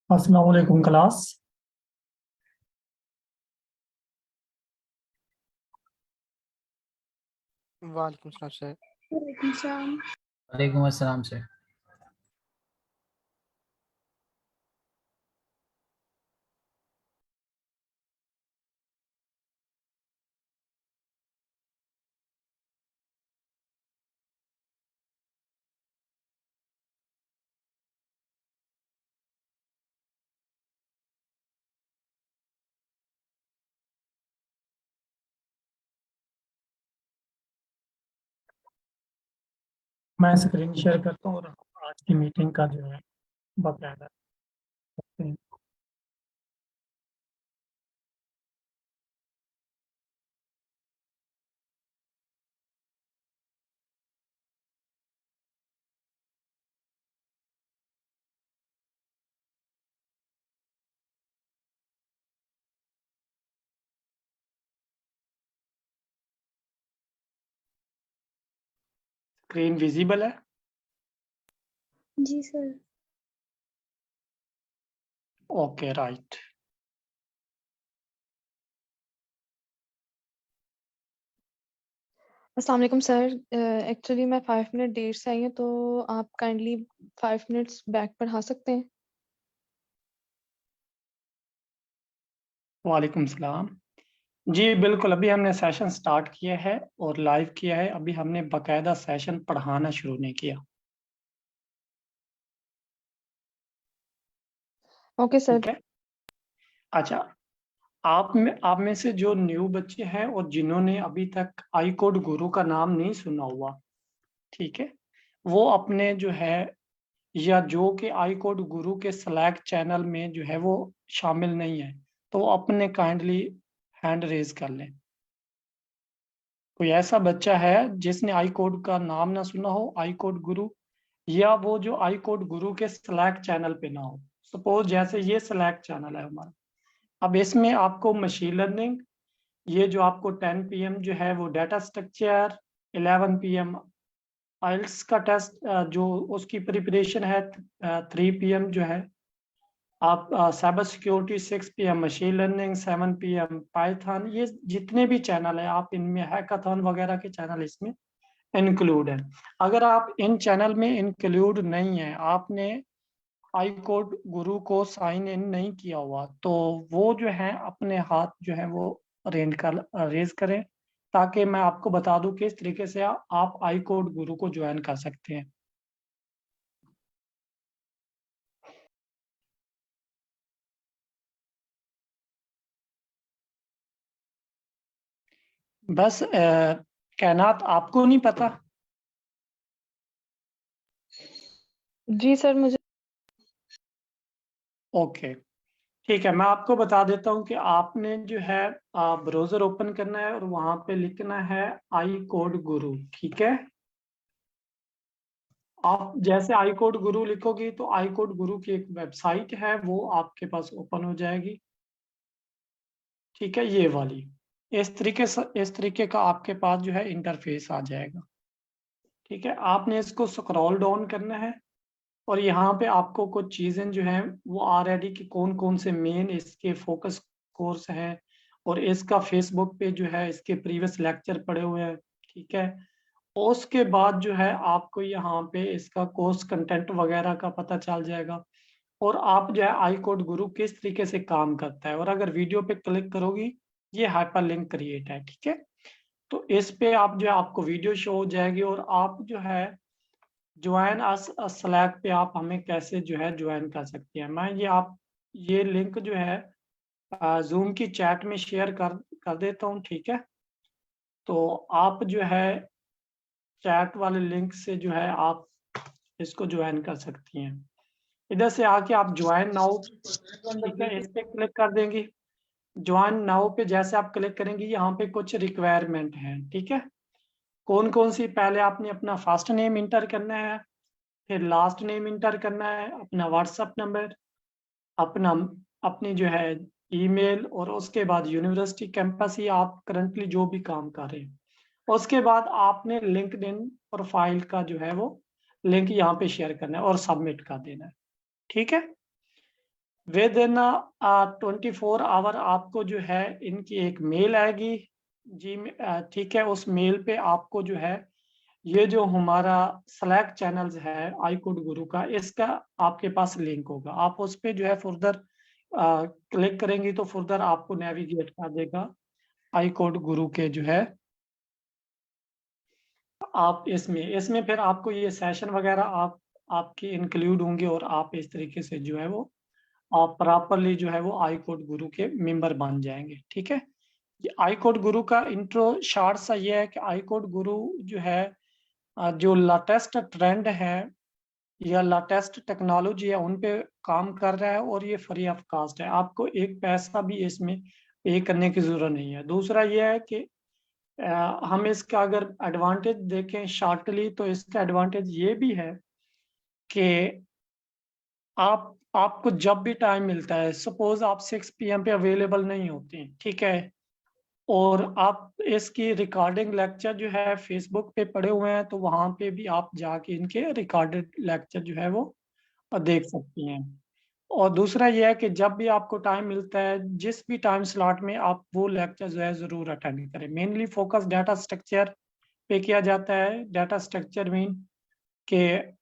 अस्सलाम वालेकुम क्लास। वालेकुम सलाम सर। वालेकुम सलाम। वालेकुम अस्सलाम सर। मैं स्क्रीन शेयर करता हूँ और आज की मीटिंग का जो है बकायदा करते हैं। स्क्रीन विजिबल है? जी सर। Okay right. अस्सलाम वालेकुम सर। एक्चुअली मैं 5 मिनट देर से आई हूँ, तो आप काइंडली 5 मिनट्स बैक पढ़ा सकते हैं। वालेकुम सलाम। जी बिल्कुल, अभी हमने सेशन स्टार्ट किया है और लाइव किया है। अभी हमने बकायदा सेशन पढ़ाना शुरू नहीं किया। Okay sir. ठीक है। अच्छा, आप में से जो न्यू बच्चे हैं और जिन्होंने अभी तक आई कोड गुरु का नाम नहीं सुना हुआ, ठीक है, वो अपने जो है या जो कि आई कोड गुरु के स्लैक चैनल में जो है वो शामिल नहीं है, तो अपने काइंडली हैंड रेज कर लें। कोई ऐसा बच्चा है जिसने आई कोड का नाम ना सुना हो, आई कोड गुरु, या वो जो आई कोड गुरु के स्लैक चैनल पे ना हो। सपोज जैसे ये स्लैक चैनल है हमारा। अब इसमें आपको मशीन लर्निंग, ये जो आपको 10 PM जो है वो डाटा स्ट्रक्चर, 11 PM आइल्स का टेस्ट जो उसकी प्रिपरेशन है, 3 PM जो है आप cyber security, 6 PM machine learning, 7 PM Python, ये जितने भी चैनल है आप इनमें हैकाथॉन वगैरह के चैनल इसमें इंक्लूड है। अगर आप इन चैनल में इंक्लूड नहीं है, आपने आई कोड गुरु को साइन इन नहीं किया हुआ, तो वो जो है अपने हाथ जो है वो रेज करें, ताकि मैं आपको बता दूं किस तरीके से आप आई कोड गुरु को ज्वाइन कर सकते हैं। बस कैनात आपको नहीं पता? जी सर, मुझे ओके ठीक है, मैं आपको बता देता हूँ कि आपने जो है ब्राउजर ओपन करना है और वहां पे लिखना है आई कोड गुरु। ठीक है, आप जैसे आई कोड गुरु लिखोगी तो आई कोड गुरु की एक वेबसाइट है वो आपके पास ओपन हो जाएगी। ठीक है, ये वाली इस तरीके का आपके पास जो है इंटरफेस आ जाएगा। ठीक है, आपने इसको स्क्रॉल डाउन करना है और यहाँ पे आपको कुछ चीजें जो है वो आ रही कि कौन कौन से मेन इसके फोकस कोर्स हैं, और इसका फेसबुक पे जो है इसके प्रीवियस लेक्चर पड़े हुए हैं। ठीक है, उसके बाद जो है आपको यहाँ पे इसका कोर्स कंटेंट वगैरह का पता चल जाएगा, और आप जो है आई कोड गुरु किस तरीके से काम करता है। और अगर वीडियो पे क्लिक करोगी, ये हाइपर लिंक क्रिएट है। ठीक है, तो इस पे आप जो है आपको वीडियो शो हो जाएगी, और आप जो है ज्वाइन अस स्लैक पे आप हमें कैसे जो है ज्वाइन कर सकते हैं। मैं ये लिंक जो है जूम की चैट में शेयर कर देता हूँ। ठीक है, तो आप जो है चैट वाले लिंक से जो है आप इसको ज्वाइन कर सकती हैं। इधर से आके आप ज्वाइन नाउ, ठीक है, इस पे क्लिक कर देंगी। ज्वाइन नाउ पे जैसे आप क्लिक करेंगे, यहाँ पे कुछ रिक्वायरमेंट है। ठीक है, कौन कौन सी, पहले आपने अपना फर्स्ट नेम इंटर करना है, फिर लास्ट नेम इंटर करना है, अपना व्हाट्सएप नंबर, अपना अपनी जो है ईमेल, और उसके बाद यूनिवर्सिटी कैंपस ही आप करंटली जो भी काम कर रहे हैं। उसके बाद आपने लिंक्डइन प्रोफाइल का जो है वो लिंक यहाँ पे शेयर करना है और सबमिट कर देना है। ठीक है, विद इन 24 आवर आपको जो है इनकी एक मेल आएगी जी। ठीक है, उस मेल पे आपको जो है ये जो हमारा स्लैक चैनल्स है आई कोड गुरु का, इसका आपके पास लिंक होगा। आप उस पे जो है फर्दर क्लिक करेंगी तो फर्दर आपको नेविगेट कर देगा आई कोड गुरु के जो है आप इसमें फिर आपको ये सेशन वगैरह आपके इंक्लूड होंगे और आप इस तरीके से जो है वो आप प्रॉपरली जो है वो आई कोड गुरु के मेंबर बन जाएंगे। ठीक है, ये आई कोड गुरु का इंट्रो शॉर्ट सा ये है कि आई कोड गुरु जो है जो लेटेस्ट ट्रेंड है या लेटेस्ट टेक्नोलॉजी है उन पे काम कर रहा है और ये फ्री ऑफ कॉस्ट है। आपको एक पैसा भी इसमें पे करने की जरूरत नहीं है। दूसरा ये है कि हम इसका अगर एडवांटेज देखें शॉर्टली तो इसका एडवांटेज ये भी है कि आपको जब भी टाइम मिलता है, सपोज आप 6 PM पे अवेलेबल नहीं होती, ठीक है, और आप इसकी रिकॉर्डिंग लेक्चर जो है फेसबुक पे पड़े हुए हैं तो वहां पे भी आप जाके इनके रिकॉर्डेड लेक्चर जो है वो देख सकती हैं। और दूसरा ये है कि जब भी आपको टाइम मिलता है, जिस भी टाइम स्लॉट में आप वो लेक्चर जो है जरूर अटेंड करें। मेनली फोकस डाटा स्ट्रक्चर पे किया जाता है। डाटा स्ट्रक्चर मीन के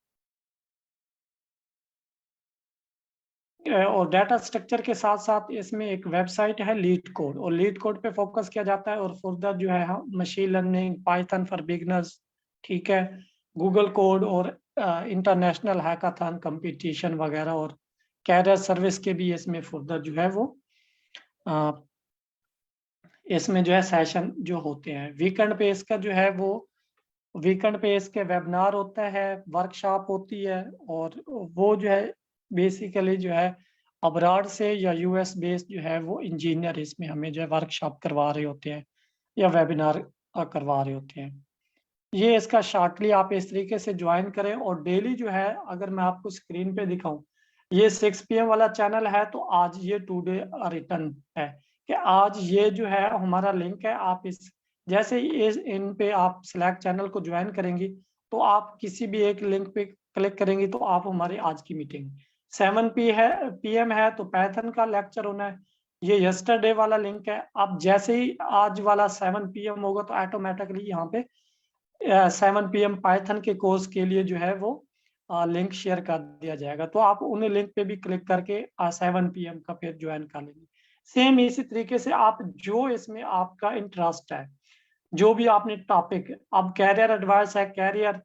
और डाटा स्ट्रक्चर के साथ साथ इसमें एक वेबसाइट है लीड कोड, और लीड कोड पे फोकस किया जाता है। और फर्दर जो है machine learning, Python for beginners, ठीक है, गूगल कोड और इंटरनेशनल हैकाथन कंपटीशन वगैरह और कैरियर सर्विस के भी इसमें फर्दर जो है वो इसमें जो है सेशन जो होते हैं। वीकेंड पे इसका जो है वो वीकेंड पे इसके वेबिनार होता है, वर्कशॉप होती है, और वो जो है बेसिकली जो है अब्रॉड से या यूएस बेस्ड जो है वो इंजीनियर इसमें हमें जो है वर्कशॉप करवा रहे होते हैं या वेबिनार करवा रहे होते हैं। ये इसका शॉर्टली आप इस तरीके से ज्वाइन करें। और डेली जो है अगर मैं आपको स्क्रीन पे दिखाऊं, ये 6 PM वाला चैनल है तो आज ये टुडे रिटर्न है कि आज ये जो है हमारा लिंक है। आप इस जैसे ही इन पे आप स्लैक चैनल को ज्वाइन करेंगी तो आप किसी भी एक लिंक पे क्लिक करेंगी तो आप हमारी आज की मीटिंग 7 PM है तो पाइथन का लेक्चर होना है। ये यस्टरडे वाला लिंक है। आप जैसे ही आज वाला 7 PM होगा तो ऑटोमेटिकली यहाँ पे 7 PM पाइथन के कोर्स के लिए जो है वो लिंक शेयर कर दिया जाएगा। तो आप उन लिंक पे भी क्लिक करके 7 PM का फिर ज्वाइन कर लेंगे। सेम इसी तरीके से आप जो इसमें आपका इंटरेस्ट है, जो भी आपने टॉपिक, अब कैरियर एडवाइस है, कैरियर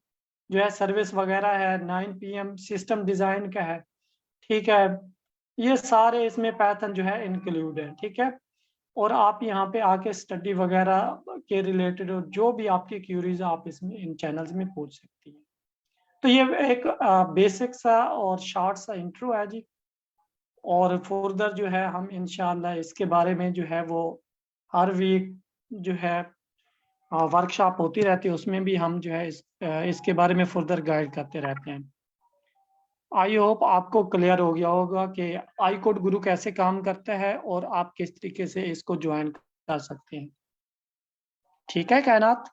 जो है सर्विस वगैरह है, 9 PM सिस्टम डिजाइन का है, ठीक है, ये सारे इसमें पाइथन जो है इंक्लूड है। ठीक है, और आप यहाँ पे आके स्टडी वगैरह के रिलेटेड जो भी आपकी क्यूरीज आप इसमें इन चैनल्स में पूछ सकती हैं। तो ये एक बेसिक सा और शॉर्ट सा इंट्रो है जी। और फर्दर जो है हम इंशाल्लाह इसके बारे में जो है वो हर वीक जो है वर्कशॉप होती रहती है, उसमें भी हम जो है इसके बारे में फर्दर गाइड करते रहते हैं। आई होप आपको क्लियर हो गया होगा कि आई कोड गुरु कैसे काम करता है और आप किस तरीके से इसको ज्वाइन कर सकते हैं। ठीक है कायनात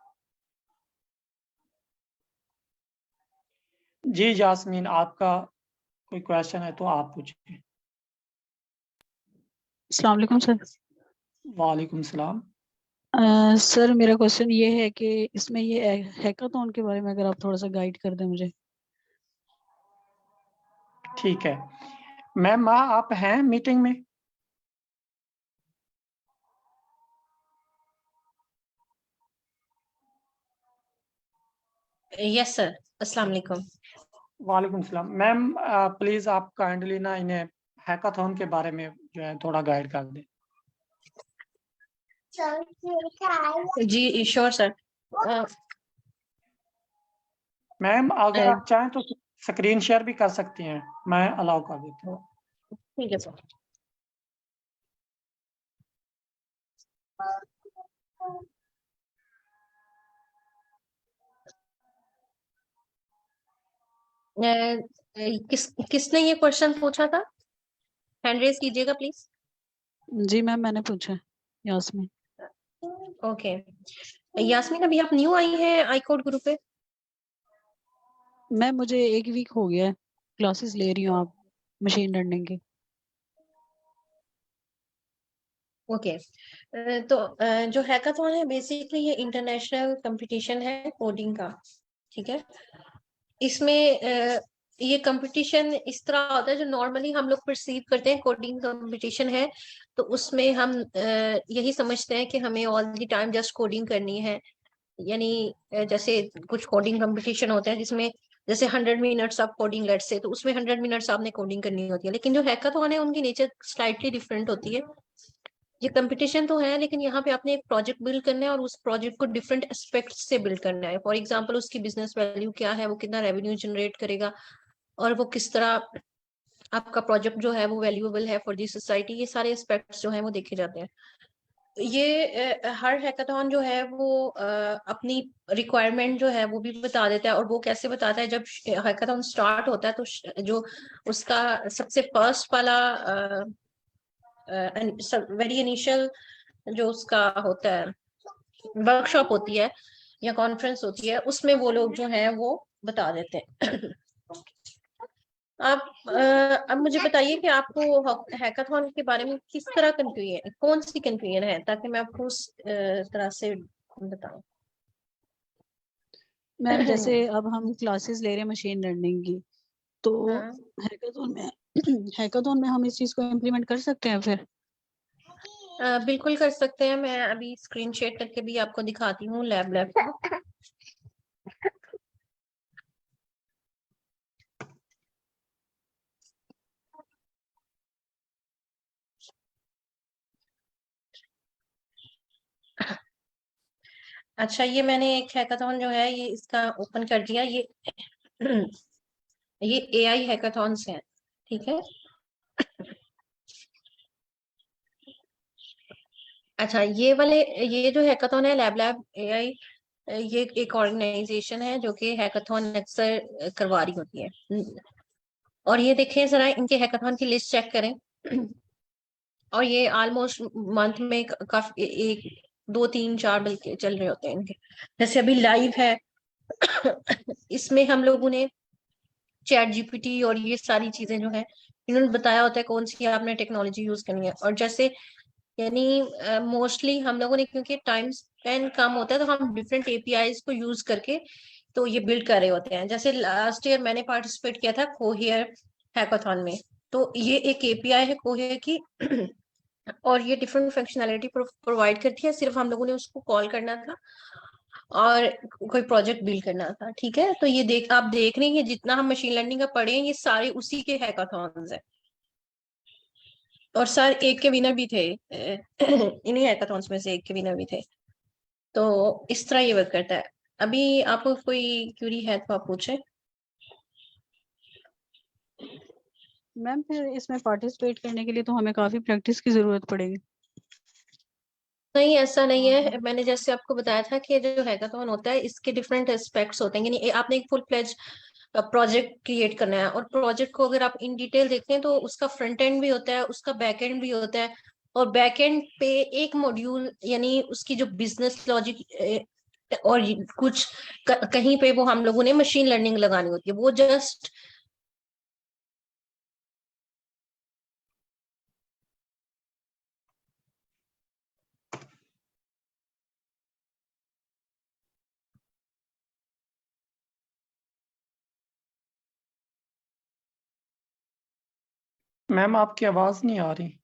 जी। यास्मीन, आपका कोई क्वेश्चन है तो आप पूछिए। अस्सलाम वालेकुम सर। वालेकुम सलाम। सर मेरा क्वेश्चन ये है कि इसमें ये हैकाथॉन के बारे में अगर आप थोड़ा सा गाइड कर दें मुझे। ठीक है मैम, आप हैं मीटिंग में? यस सर, अस्सलाम वालेकुम। वालेकुम सलाम। मैम प्लीज आप काइंडली ना इन्हें हैकाथॉन के बारे में जो है थोड़ा गाइड कर दें। जी श्योर सर। मैम अगर आप चाहें तो स्क्रीन शेयर भी कर सकती हैं, मैं अलाउ कर देता हूँ। ठीक है सर। किसने ये क्वेश्चन पूछा था? हैंड रेज कीजिएगा प्लीज। जी मैम मैंने पूछा है, यास्मीन। ओके यास्मीन, अभी आप न्यू आई हैं आई कोड ग्रुप पे? मैम मुझे 1 वीक हो गया है, क्लासेस ले रही हूँ आप मशीन लर्निंग की। ओके तो जो हैकाथॉन है बेसिकली ये इंटरनेशनल कंपटीशन है कोडिंग का, ठीक है। इसमें ये कंपटीशन इस तरह होता है जो नॉर्मली हम लोग परसीव करते हैं कोडिंग कंपटीशन है, तो उसमें हम यही समझते हैं कि हमें all the time just coding करनी है। यानी जैसे कुछ कोडिंग कंपटीशन होते हैं जिसमें जैसे 100 minutes of coding let's say, तो उसमें 100 मिनट्स आपने कोडिंग करनी होती है। लेकिन जो हैकाथॉन है उनकी नेचर स्लाइटली डिफरेंट होती है। ये कंपटीशन तो है लेकिन यहाँ पे आपने एक प्रोजेक्ट बिल्ड करना है और उस प्रोजेक्ट को डिफरेंट एस्पेक्ट से बिल्ड करना है। फॉर एग्जांपल उसकी बिजनेस वैल्यू क्या है, वो कितना रेवेन्यू जनरेट करेगा, और वो किस तरह आपका प्रोजेक्ट जो है वो वैल्यूएबल है फॉर दी सोसाइटी, ये सारे एस्पेक्ट्स जो है वो देखे जाते हैं। ये हर हैकाथॉन जो है वो अपनी रिक्वायरमेंट जो है वो भी बता देता है। और वो कैसे बताता है, जब हैकाथॉन स्टार्ट होता है तो जो उसका सबसे फर्स्ट वाला वेरी इनिशियल जो उसका होता है वर्कशॉप होती है या कॉन्फ्रेंस होती है, उसमें वो लोग जो हैं वो बता देते हैं। आप अब मुझे बताइए कि आपको हैकाथॉन के बारे में किस तरह कंफ्यूजन, कौन सी कंफ्यूजन है, ताकि मैं आपको उस तरह से बताऊं। मैम जैसे अब हम क्लासेस ले रहे हैं मशीन लर्निंग की, तो हाँ हैकाथॉन में हैकाथॉन में हम इस चीज को इम्प्लीमेंट कर सकते हैं फिर? बिल्कुल कर सकते हैं। मैं अभी स्क्रीन शेयर करके भी आपको दिखाती हूँ लैब लैब। अच्छा, ये मैंने एक हैकाथॉन जो है ये इसका ओपन कर दिया। ये एआई हैकाथॉन्स हैं, ठीक है। अच्छा, ये जो हैकाथॉन है लैब लैब एआई, ये एक ऑर्गेनाइजेशन है जो कि हैकाथॉन अक्सर करवा रही होती है। और ये देखें जरा, इनके हैकाथॉन की लिस्ट चेक करें। और ये ऑलमोस्ट मंथ में काफी एक दो तीन चार बल्कि चल रहे होते हैं इनके। जैसे अभी लाइव है, इसमें हम लोगों ने चैट जीपीटी और ये सारी चीजें जो है इन्होंने बताया होता है कौन सी आपने टेक्नोलॉजी यूज करनी है। और जैसे यानी मोस्टली हम लोगों ने, क्योंकि टाइम स्पेंड कम होता है, तो हम डिफरेंट एपीआईज को यूज करके तो ये बिल्ड कर रहे होते हैं। जैसे लास्ट ईयर मैंने पार्टिसिपेट किया था कोहेयर हैकाथॉन में, तो ये एक एपीआई है कोहेयर की। और ये डिफरेंट फंक्शनैलिटी प्रोवाइड करती है, सिर्फ हम लोगों ने उसको कॉल करना था और कोई प्रोजेक्ट बिल्ड करना था, ठीक है। तो ये आप देख रहे हैं जितना हम मशीन लर्निंग का पढ़े हैं ये सारे उसी के हैकाथॉन्स है। और सर एक के विनर भी थे, इन्हीं हैकाथॉन्स में से एक के विनर भी थे। तो इस तरह ये वर्क करता है। अभी आपको कोई क्यूरी है तो आप पूछे। मैम फिर इसमें पार्टिसिपेट करने के लिए तो हमें काफी प्रैक्टिस की जरूरत पड़ेगी। नहीं, ऐसा नहीं है। मैंने जैसे आपको बताया था कि जो हैकाथॉन होता है इसके डिफरेंट एस्पेक्ट्स होते हैं। यानी आपने एक फुल फ्लेज प्रोजेक्ट क्रिएट करना है, और प्रोजेक्ट को अगर आप इन डिटेल देखते हैं तो उसका फ्रंट एंड भी होता है, उसका बैक एंड भी होता है। और बैक एंड पे एक मॉड्यूल यानी उसकी जो बिजनेस लॉजिक और कुछ कहीं पे वो हम लोगों ने मशीन लर्निंग लगानी होती है, वो जस्ट मैम आपकी आवाज नहीं आ रही।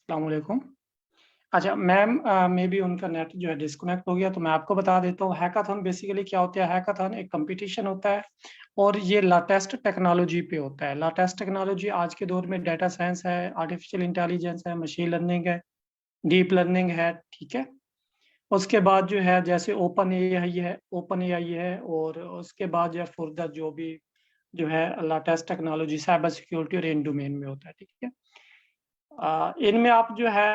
अस्सलाम वालेकुम। अच्छा मैम, मे बी उनका नेट जो है डिस्कनेक्ट हो गया, तो मैं आपको बता देता हूँ। हैकाथन बेसिकली क्या होता है? हैकाथन एक कंपटीशन होता है और ये लेटेस्ट टेक्नोलॉजी पे होता है। लेटेस्ट टेक्नोलॉजी आज के दौर में डाटा साइंस है, आर्टिफिशियल इंटेलिजेंस है, मशीन लर्निंग है, डीप लर्निंग है, ठीक है। उसके बाद जो है जैसे ओपन एआई है, और उसके बाद जो है फर्दर जो भी जो है लेटेस्ट टेक्नोलॉजी साइबर सिक्योरिटी और इन डोमेन में होता है, ठीक है। इनमें आप जो है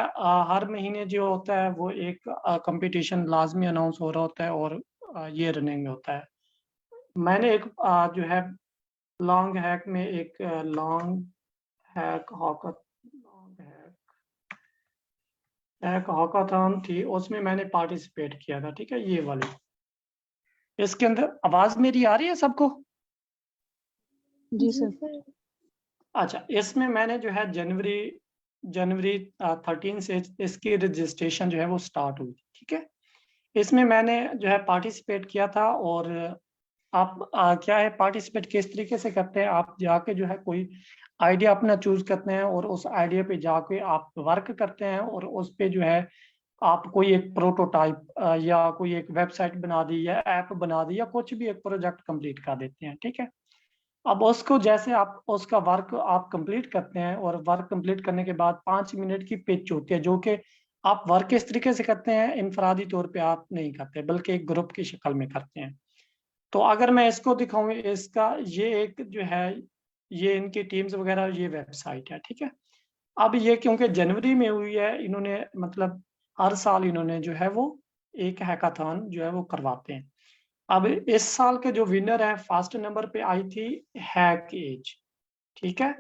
हर महीने जो होता है वो एक कंपटीशन लाजमी अनाउंस हो रहा होता है, और ये रनिंग में होता है। मैंने एक जो है लॉन्ग हैक में एक लॉन्ग हैक हॉकाथॉन थी, उसमें मैंने पार्टिसिपेट किया था, ठीक है, ये वाली। इसके अंदर आवाज मेरी आ रही है सबको? जी जी सर। सर। अच्छा, इसमें मैंने जो है जनवरी 13 से इसकी रजिस्ट्रेशन जो है वो स्टार्ट हुई, ठीक है। इसमें मैंने जो है पार्टिसिपेट किया था। और आप क्या है पार्टिसिपेट किस तरीके से करते हैं? आप जाके जो है कोई आइडिया अपना चूज करते हैं, और उस आइडिया पे जाके आप वर्क करते हैं, और उस पे जो है आप कोई एक प्रोटोटाइप या कोई एक वेबसाइट बना दी या ऐप बना दी या कुछ भी एक प्रोजेक्ट कंप्लीट कर देते हैं, ठीक है। अब उसको जैसे आप उसका वर्क आप कंप्लीट करते हैं, और वर्क कंप्लीट करने के बाद 5 मिनट की पिच होती है, जो कि आप वर्क इस तरीके से करते हैं, इनफरादी तौर पे आप नहीं करते बल्कि एक ग्रुप की शक्ल में करते हैं। तो अगर मैं इसको दिखाऊं, इसका ये एक जो है ये इनकी टीम्स वगैरह ये वेबसाइट है, ठीक है। अब ये क्योंकि जनवरी में हुई है, इन्होंने मतलब हर साल इन्होंने जो है वो एक हैकाथॉन जो है वो करवाते हैं। अब इस साल के जो विनर है, फर्स्ट नंबर पे आई थी हैक एज, ठीक है।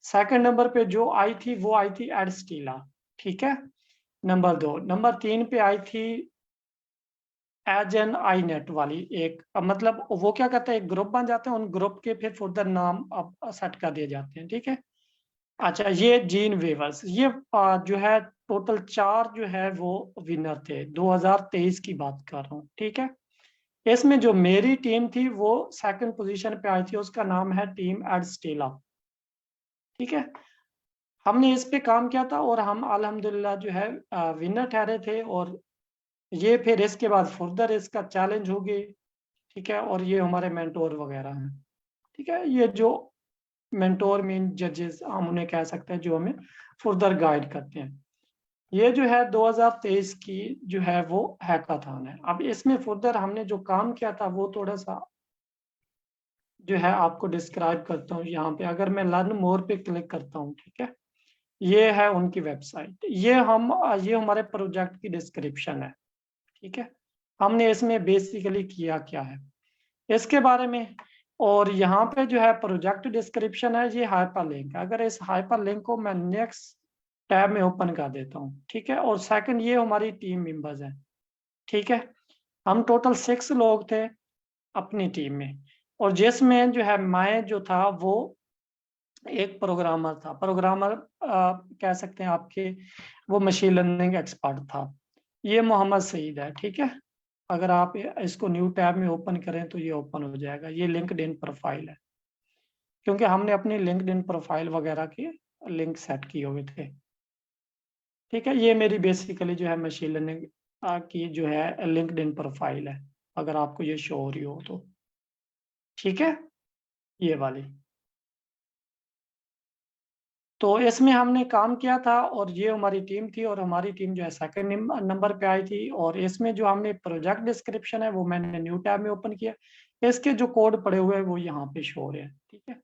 सेकंड नंबर पे जो आई थी वो आई थी एडस्टीला, ठीक है, नंबर 2। नंबर 3 पे आई थी एज एन आई नेट वाली एक, अब मतलब वो क्या कहते हैं, एक ग्रुप बन जाते हैं, उन ग्रुप के फिर फर्दर नाम अब सेट कर दिए जाते हैं, ठीक है। अच्छा, ये जीन वेवर्स, ये जो है टोटल 4 जो है वो विनर थे। 2023 की बात कर रहा हूँ, ठीक है। इसमें जो मेरी टीम थी वो सेकंड पोजीशन पे आई थी, उसका नाम है टीम एडस्टेला, ठीक है। हमने इस पे काम किया था और हम अल्हम्दुलिल्लाह जो है विनर ठहरे थे। और ये फिर इसके बाद फर्दर इसका चैलेंज होगी, ठीक है। और ये हमारे मेंटोर वगैरह हैं, ठीक है। ये जो मेंटोर मीन जजेस हम उन्हें कह सकते हैं, जो हमें फर्दर गाइड करते हैं। ये जो है 2023 की जो है वो हैकाथॉन है। अब इसमें फर्दर हमने जो काम किया था वो थोड़ा सा जो है आपको डिस्क्राइब करता हूँ यहाँ पे। अगर मैं लर्न मोर पे क्लिक करता हूँ, ठीक है, ये है उनकी वेबसाइट। ये हमारे प्रोजेक्ट की डिस्क्रिप्शन है, ठीक है। हमने इसमें बेसिकली किया क्या है इसके बारे में। और यहाँ पे जो है प्रोजेक्ट डिस्क्रिप्शन है, ये हाइपर लिंक है। अगर इस हाइपर लिंक को मैं नेक्स्ट टैब में ओपन कर देता हूँ, ठीक है। और सेकंड, ये हमारी टीम मेंबर्स हैं, ठीक है। हम टोटल 6 लोग थे अपनी टीम में, और जिसमें जो है मैं जो था वो एक प्रोग्रामर था। प्रोग्रामर कह सकते हैं आपके, वो मशीन लर्निंग एक्सपर्ट था। ये मोहम्मद सईद है, ठीक है। अगर आप इसको न्यू टैब में ओपन करें तो ये ओपन हो जाएगा। ये लिंक्डइन प्रोफाइल है, क्योंकि हमने अपनी लिंक्डइन प्रोफाइल वगैरह के लिंक सेट किए हुए थे, ठीक है। ये मेरी बेसिकली जो है मशीन लर्निंग की जो है लिंक्डइन प्रोफाइल है, अगर आपको ये शो हो रही हो तो, ठीक है, ये वाली। तो इसमें हमने काम किया था, और ये हमारी टीम थी, और हमारी टीम जो है सेकंड नंबर पे आई थी। और इसमें जो हमने प्रोजेक्ट डिस्क्रिप्शन है वो मैंने न्यू टैब में ओपन किया। इसके जो कोड पड़े हुए हैं वो यहाँ पे शो हो रहे हैं, ठीक है।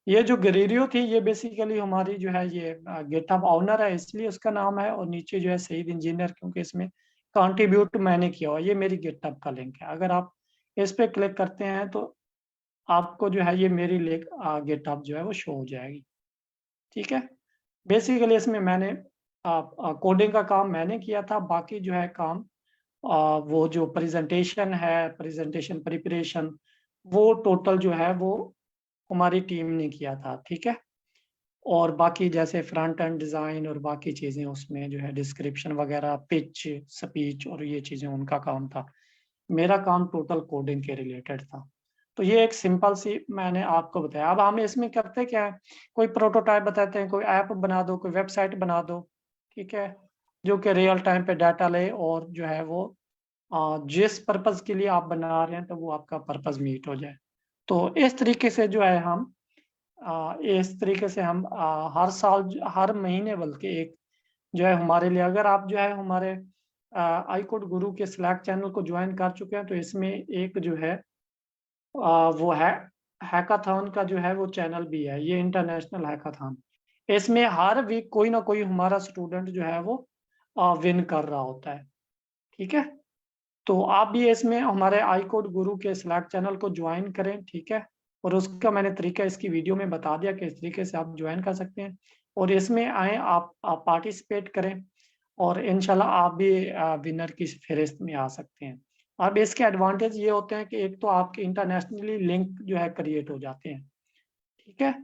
ये जो गरेरियो थी, ये बेसिकली हमारी जो है ये गिटहब ओनर है, इसलिए उसका नाम है। और नीचे जो है सईद इंजीनियर, क्योंकि इसमें कंट्रीब्यूट मैंने किया हुआ। ये मेरी गिटहब का लिंक है। अगर आप इस पे क्लिक करते हैं तो आपको जो है ये मेरी लिंक गिटहब जो है वो शो हो जाएगी, ठीक है। बेसिकली इसमें मैंने कोडिंग का काम मैंने किया था। बाकी जो है काम वो जो प्रेजेंटेशन है, प्रेजेंटेशन प्रिपरेशन, वो टोटल जो है वो हमारी टीम ने किया था, ठीक है। और बाकी जैसे फ्रंट एंड डिज़ाइन और बाकी चीज़ें उसमें जो है डिस्क्रिप्शन वगैरह, पिच, स्पीच और ये चीज़ें उनका काम था। मेरा काम टोटल कोडिंग के रिलेटेड था। तो ये एक सिंपल सी मैंने आपको बताया। अब हम इसमें करते क्या है, कोई प्रोटोटाइप बताते हैं, कोई ऐप बना दो, कोई वेबसाइट बना दो, ठीक है। जो कि रियल टाइम पे डाटा ले और जो है वो जिस पर्पज के लिए आप बना रहे हैं तो वो आपका पर्पज मीट हो जाए। तो इस तरीके से जो है हम इस तरीके से हम हर साल हर महीने बल्कि एक जो है हमारे लिए, अगर आप जो है हमारे आई कोड गुरु के स्लैक चैनल को ज्वाइन कर चुके हैं तो इसमें एक जो है वो है हैकाथॉन का जो है वो चैनल भी है, ये इंटरनेशनल हैकाथॉन। इसमें हर वीक कोई ना कोई हमारा स्टूडेंट जो है वो विन कर रहा होता है। ठीक है, तो आप भी इसमें हमारे आई कोड गुरु के स्लैक चैनल को ज्वाइन करें। ठीक है, और उसका मैंने तरीका इसकी वीडियो में बता दिया कि इस तरीके से आप ज्वाइन कर सकते हैं और इसमें आए आप पार्टिसिपेट करें और इंशाल्लाह आप भी विनर की फहरिस्त में आ सकते हैं। अब इसके एडवांटेज ये होते हैं कि एक तो आपके इंटरनेशनली लिंक जो है क्रिएट हो जाते हैं। ठीक है,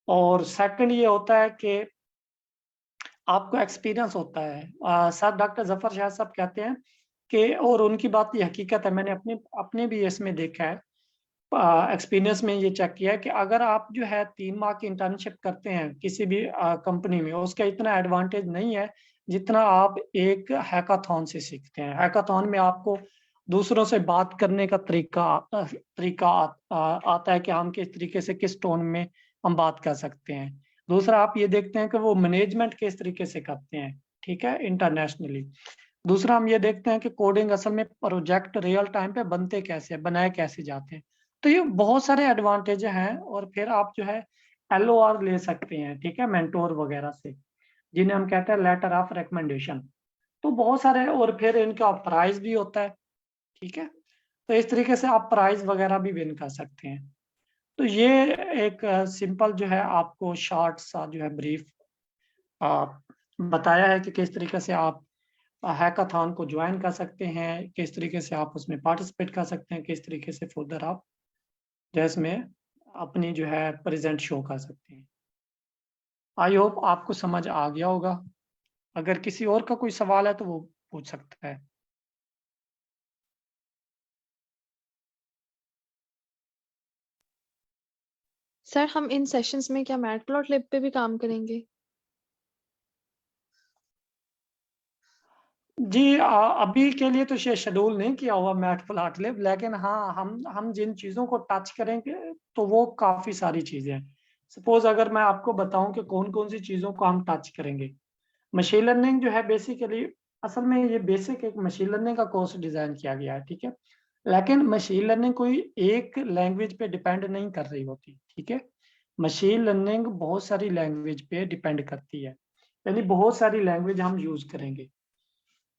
और सेकंड ये होता है कि आपको एक्सपीरियंस होता है। सर डॉक्टर जफर शाह साहब कहते हैं कि, और उनकी बात ये हकीकत है, मैंने अपने भी इसमें देखा है, एक्सपीरियंस में ये चेक किया है कि अगर आप जो है 3 माह की इंटर्नशिप करते हैं किसी भी कंपनी में, उसका इतना एडवांटेज नहीं है जितना आप एक हैकाथॉन से सीखते हैं। हैकाथॉन में आपको दूसरों से बात करने का तरीका आता है कि हम किस तरीके से किस टोन में हम बात कर सकते हैं। दूसरा आप ये देखते हैं कि वो मैनेजमेंट किस तरीके से करते हैं। ठीक है, इंटरनेशनली। दूसरा हम ये देखते हैं कि कोडिंग असल में प्रोजेक्ट रियल टाइम पे बनते कैसे, बनाए कैसे जाते हैं। तो ये बहुत सारे एडवांटेज हैं। और फिर आप जो है LOR ले सकते हैं, ठीक है, मेंटोर वगैरह से, जिन्हें हम कहते हैं लेटर ऑफ रिकमेंडेशन। तो बहुत सारे, और फिर इनका प्राइज भी होता है। ठीक है, तो इस तरीके से आप प्राइज वगैरह भी विन कर सकते हैं। तो ये एक सिंपल जो है आपको शॉर्ट सा जो है ब्रीफ बताया है कि किस तरीके से आप हैकाथॉन को ज्वाइन कर सकते हैं, किस तरीके से आप उसमें पार्टिसिपेट कर सकते हैं, किस तरीके से फर्दर आप जिसमें अपनी जो है प्रेजेंट शो कर सकते हैं। आई होप आपको समझ आ गया होगा। अगर किसी और का कोई सवाल है तो वो पूछ सकता है। सर हम इन सेशंस में क्या मैटप्लॉटलिब पे भी काम करेंगे? जी अभी के लिए तो शेड्यूल नहीं किया हुआ मैटप्लॉटलिब, लेकिन हाँ हम जिन चीज़ों को टच करेंगे तो वो काफ़ी सारी चीज़ें हैं। सपोज अगर मैं आपको बताऊं कि कौन कौन सी चीज़ों को हम टच करेंगे। मशीन लर्निंग जो है बेसिकली, असल में ये बेसिक एक मशीन लर्निंग का कोर्स डिज़ाइन किया गया है। ठीक है, लेकिन मशीन लर्निंग कोई एक लैंग्वेज पे डिपेंड नहीं कर रही होती। ठीक है, मशीन लर्निंग बहुत सारी लैंग्वेज पे डिपेंड करती है, यानी बहुत सारी लैंग्वेज हम यूज़ करेंगे।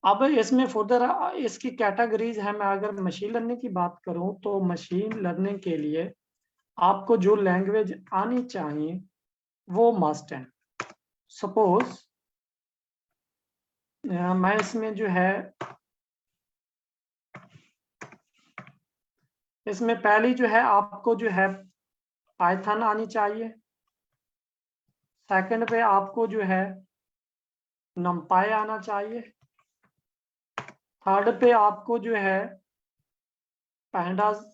अब इसमें फर्दर इसकी कैटेगरीज है। मैं अगर मशीन लर्निंग की बात करूं तो मशीन लर्निंग के लिए आपको जो लैंग्वेज आनी चाहिए वो मस्ट है। सपोज मैं इसमें जो है, इसमें पहली जो है आपको जो है पाइथन आनी चाहिए। सेकंड पे आपको जो है नमपाई आना चाहिए। थर्ड पे आपको जो है पैंडास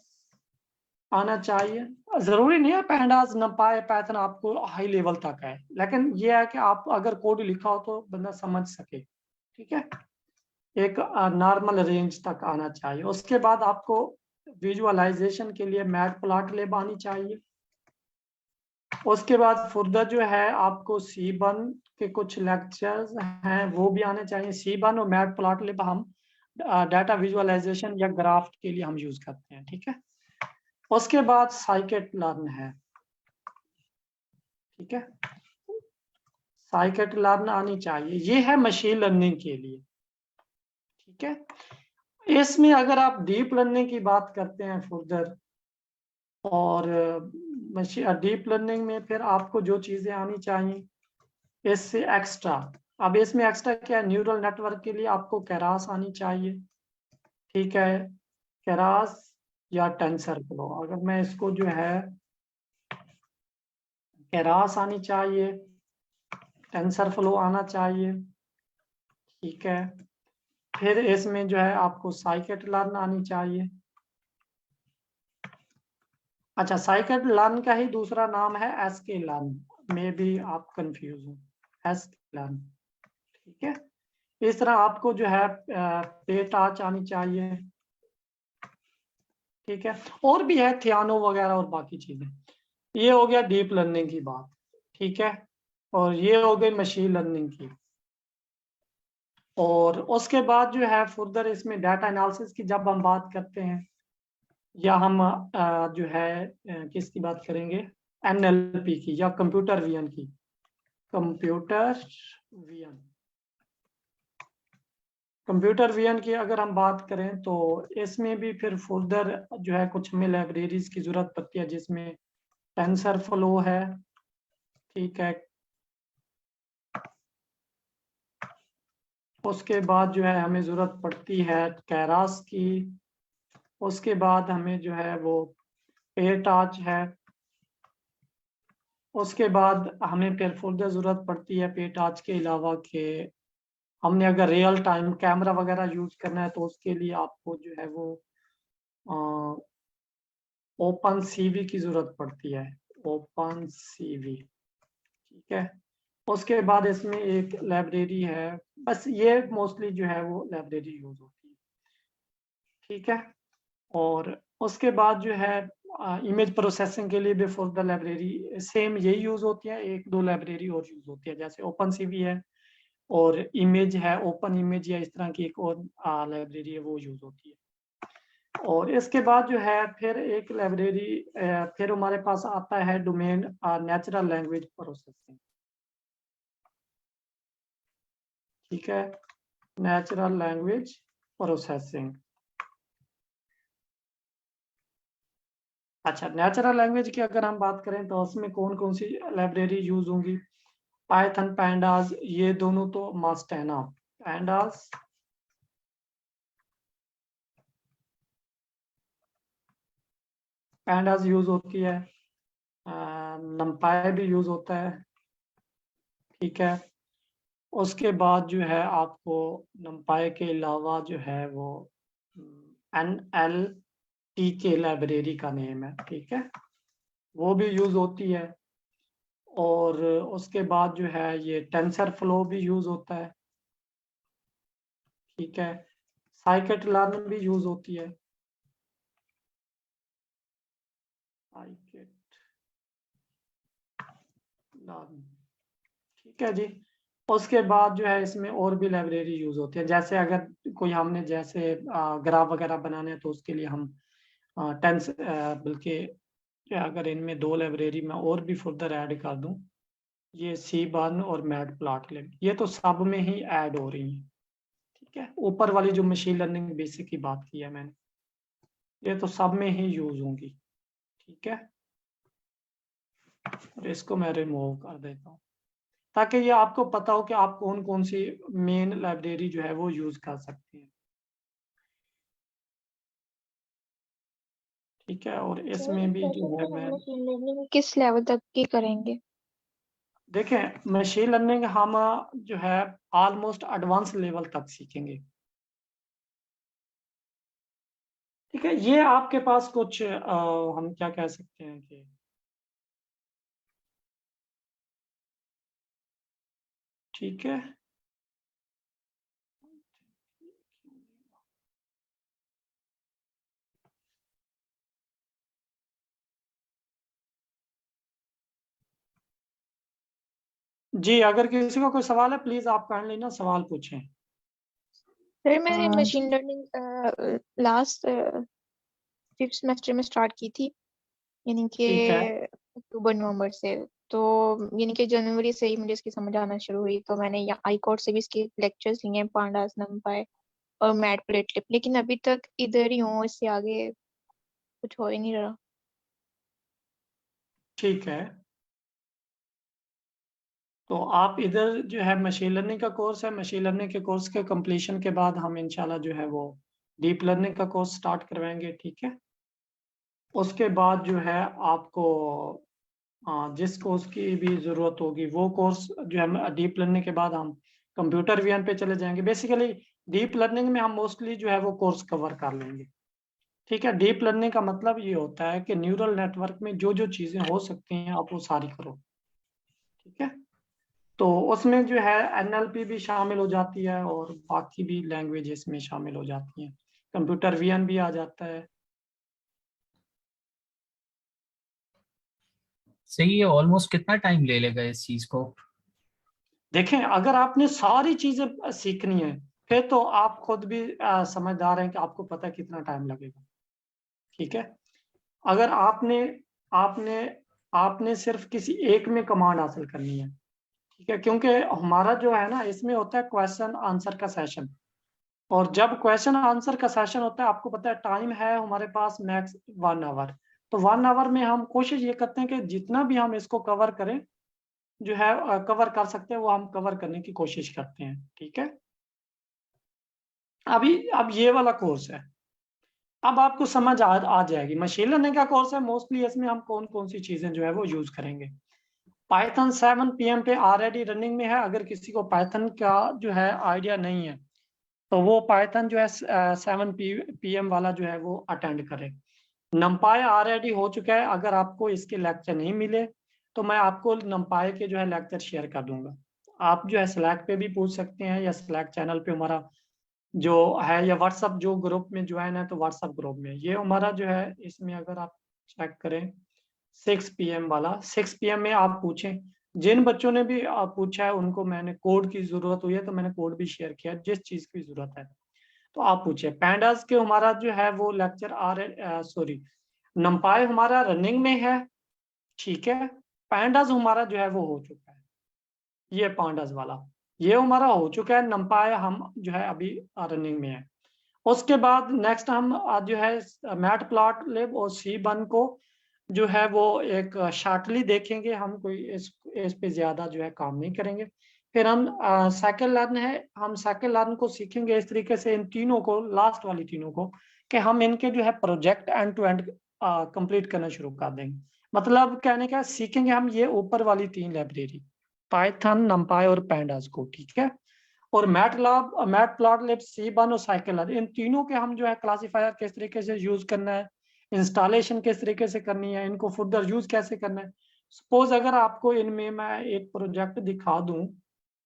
आना चाहिए। जरूरी नहीं है पैंडास नमपाई पाइथन आपको हाई लेवल तक है, लेकिन ये है कि आप अगर कोड लिखा हो तो बंदा समझ सके। ठीक है, एक नॉर्मल रेंज तक आना चाहिए। उसके बाद आपको विजुअलाइजेशन के लिए मैटप्लॉटलिब आनी चाहिए। उसके बाद फर्दर जो है आपको सीबन के कुछ लेक्चर्स हैं वो भी आने चाहिए। सीबन और मैटप्लॉटलिब हम डाटा विजुअलाइजेशन या ग्राफ के लिए हम यूज करते हैं। ठीक है, उसके बाद साइकिट लर्न है। ठीक है, साइकिट लर्न आनी चाहिए, ये है मशीन लर्निंग के लिए। ठीक है, इसमें अगर आप डीप लर्निंग की बात करते हैं फर्दर, और डीप लर्निंग में फिर आपको जो चीजें आनी चाहिए इससे एक्स्ट्रा, अब इसमें एक्स्ट्रा क्या है, न्यूरल नेटवर्क के लिए आपको केरास आनी चाहिए। ठीक है, केरास या टेंसरफ्लो, अगर मैं इसको जो है केरास आनी चाहिए, टेंसरफ्लो आना चाहिए। ठीक है, फिर इसमें जो है आपको साइकिट लर्न आनी चाहिए। अच्छा, साइकिट लर्न का ही दूसरा नाम है एसके लर्न, में भी आप कंफ्यूज हो, एसके लर्न। ठीक है, इस तरह आपको जो है पे टाच आनी चाहिए, ठीक है। और भी है थियानो वगैरह और बाकी चीजें। ये हो गया डीप लर्निंग की बात, ठीक है। और ये हो गई मशीन लर्निंग की। और उसके बाद जो है फर्दर इसमें डाटा एनालिसिस की जब हम बात करते हैं, या हम जो है किसकी बात करेंगे, NLP की या कंप्यूटर विजन की, कंप्यूटर विजन। कंप्यूटर विजन की अगर हम बात करें तो इसमें भी फिर फर्दर जो है कुछ हमें लाइब्रेरीज की जरूरत पड़ती है, जिसमें टेंसर फ्लो है, ठीक है। उसके बाद जो है हमें जरूरत पड़ती है कैरास की। उसके बाद हमें जो है वो पेटाच है। उसके बाद हमें फिर फर्दर जरूरत पड़ती है पेटाच के अलावा के हमने अगर रियल टाइम कैमरा वगैरह यूज करना है तो उसके लिए आपको जो है वो ओपन सीवी की जरूरत पड़ती है, ओपन सीवी, ठीक है। उसके बाद इसमें एक लाइब्रेरी है, बस ये मोस्टली जो है वो लाइब्रेरी यूज होती है, ठीक है। और उसके बाद जो है इमेज प्रोसेसिंग के लिए भी फर्दर लाइब्रेरी सेम यही यूज होती है, एक दो लाइब्रेरी और यूज होती है, जैसे ओपन सीवी है और इमेज है, ओपन इमेज या इस तरह की एक और लाइब्रेरी है वो यूज होती है। और इसके बाद जो है फिर एक लाइब्रेरी फिर हमारे पास आता है डोमेन नेचुरल लैंग्वेज प्रोसेसिंग, ठीक है, नेचुरल लैंग्वेज प्रोसेसिंग। अच्छा, नेचुरल लैंग्वेज की अगर हम बात करें तो उसमें कौन कौन सी लाइब्रेरी यूज होंगी, पाइथन, पैंडास, ये दोनों तो मस्ट है ना। पैंडास, पैंडास यूज होती है, नमपाई भी यूज होता है, ठीक है। उसके बाद जो है आपको नमपाई के अलावा जो है वो NLTK लाइब्रेरी का नेम है, ठीक है, वो भी यूज होती है। और उसके बाद जो है ये टेंसर फ्लो भी यूज होता है, ठीक है। साइकिट लर्न भी यूज होती है, साइकिट लर्न, ठीक है जी। उसके बाद जो है इसमें और भी लाइब्रेरी यूज होती है, जैसे अगर कोई हमने जैसे ग्राफ वगैरह बनाने हैं तो उसके लिए हम टेंस बल्कि अगर इनमें दो लाइब्रेरी में और भी फर्दर ऐड कर दूं, ये Cbun और मैटप्लॉटलिब, ये तो सब में ही ऐड हो रही है, ठीक है। ऊपर वाली जो मशीन लर्निंग बेसिक की बात की है मैंने, ये तो सब में ही यूज होंगी, ठीक है। और इसको मैं रिमूव कर देता हूँ ताकि ये आपको पता हो कि आप कौन कौन सी मेन लाइब्रेरी जो है वो यूज कर सकते हैं, ठीक है। और इसमें भी जो है मैं मशीन लर्निंग किस लेवल तक की करेंगे? देखें, मशीन लर्निंग हम जो है ऑलमोस्ट एडवांस लेवल तक सीखेंगे, ठीक है। ये आपके पास कुछ हम क्या कह सकते हैं कि ठीक है, जी। अगर किसी को कोई सवाल है प्लीज आप काइंडली ना सवाल पूछें। सर मैंने हाँ machine learning last 5th semester में स्टार्ट की थी, यानी कि ठीक है, अक्टूबर नवंबर से। तो यानी कि जनवरी से ही मुझे इसकी समझ आना शुरू हुई, तो मैंने यहाँ आईकॉर्ड से भी इसके लेक्चर्स लिए हैं, पांडास, नमपाई और मैटप्लॉटलिब, लेकिन अभी तक इधर ही हूँ, इससे आगे कुछ हो ही नहीं रहा। ठीक है। तो आप इधर जो है मशीन लर्निंग का कोर्स है, मशीन लर्निंग के कोर्स के कंप्लीशन के बाद हम इंशाल्लाह जो है वो डीप लर्निंग का कोर्स स्टार्ट करवाएंगे, ठीक है। उसके बाद जो है आपको जिस कोर्स की भी जरूरत होगी वो कोर्स जो है डीप लर्निंग के बाद हम कंप्यूटर विजन पे चले जाएंगे। बेसिकली डीप लर्निंग में हम मोस्टली जो है वो कोर्स कवर कर लेंगे, ठीक है। डीप लर्निंग का मतलब ये होता है कि न्यूरल नेटवर्क में जो जो चीजें हो सकती हैं आप वो सारी करो, ठीक है। तो उसमें जो है NLP भी शामिल हो जाती है और बाकी भी लैंग्वेज इसमें शामिल हो जाती हैं, कंप्यूटर विजन भी आ जाता है। सही है। ऑलमोस्ट कितना टाइम ले लेगा इस चीज को? देखें, अगर आपने सारी चीजें सीखनी है फिर तो आप खुद भी समझदार हैं कि आपको पता है कितना टाइम लगेगा। ठीक है, अगर आपने आपने आपने सिर्फ किसी एक में कमांड हासिल करनी है, ठीक है, क्योंकि हमारा जो है ना इसमें होता है क्वेश्चन आंसर का सेशन, और जब क्वेश्चन आंसर का सेशन होता है आपको पता है टाइम है हमारे पास मैक्स 1 आवर। तो 1 आवर में हम कोशिश ये करते हैं कि जितना भी हम इसको कवर करें, जो है कवर कर सकते हैं वो हम कवर करने की कोशिश करते हैं। ठीक है, अब ये वाला कोर्स है, अब आपको समझ आ जाएगी। मशीन लर्निंग का कोर्स है, मोस्टली इसमें हम कौन कौन सी चीजें जो है वो यूज करेंगे। पाइथन 7 PM पे ऑलरेडी रनिंग में है। अगर किसी को पाइथन का जो है आइडिया नहीं है तो वो पाइथन जो है 7 PM वाला जो है वो अटेंड करे। नमपाई ऑलरेडी हो चुका है। अगर आपको इसके लेक्चर नहीं मिले तो मैं आपको नमपाई के जो है लेक्चर शेयर कर दूंगा। आप जो है स्लैक पे भी पूछ सकते हैं, या स्लैक चैनल पे हमारा जो है, या व्हाट्सअप जो ग्रुप में ज्वाइन है तो व्हाट्सअप ग्रुप में ये हमारा जो है, इसमें अगर आप चेक करें 6 PM वाला, 6 PM में आप पूछें। जिन बच्चों ने भी पूछा है उनको मैंने कोड की जरूरत हुई है तो मैंने कोड भी शेयर किया, जिस चीज की जरूरत है तो आप पूछे। पैंडास के हमारा जो है वो लेक्चर सॉरी नमपाई हमारा रनिंग में है। ठीक है, पैंडास हमारा जो है वो हो चुका है, ये पांडास वाला ये हमारा हो चुका है। नमपाई हम जो है अभी रनिंग में है। उसके बाद नेक्स्ट हम जो है मैट प्लॉट लिब और C1 को जो है वो एक शार्टली देखेंगे। हम कोई इस पे ज्यादा जो है काम नहीं करेंगे। फिर हम साइकिल लर्न है, हम साइकिल लर्न को सीखेंगे इस तरीके से, इन तीनों को, लास्ट वाली तीनों को, कि हम इनके जो है project end to end complete करना शुरू कर देंगे। मतलब कहने का सीखेंगे हम ये ऊपर वाली 3 लाइब्रेरी, पाइथन, नमपाई और पैंडास को। ठीक है, और मैट प्लॉट लिब, C1 और साइकिल लर्न, इन तीनों के हम जो है क्लासीफायर किस तरीके से यूज करना है, इंस्टॉलेशन किस तरीके से करनी है, इनको फर्दर यूज कैसे करना है। सपोज अगर आपको इनमें मैं एक प्रोजेक्ट दिखा दूं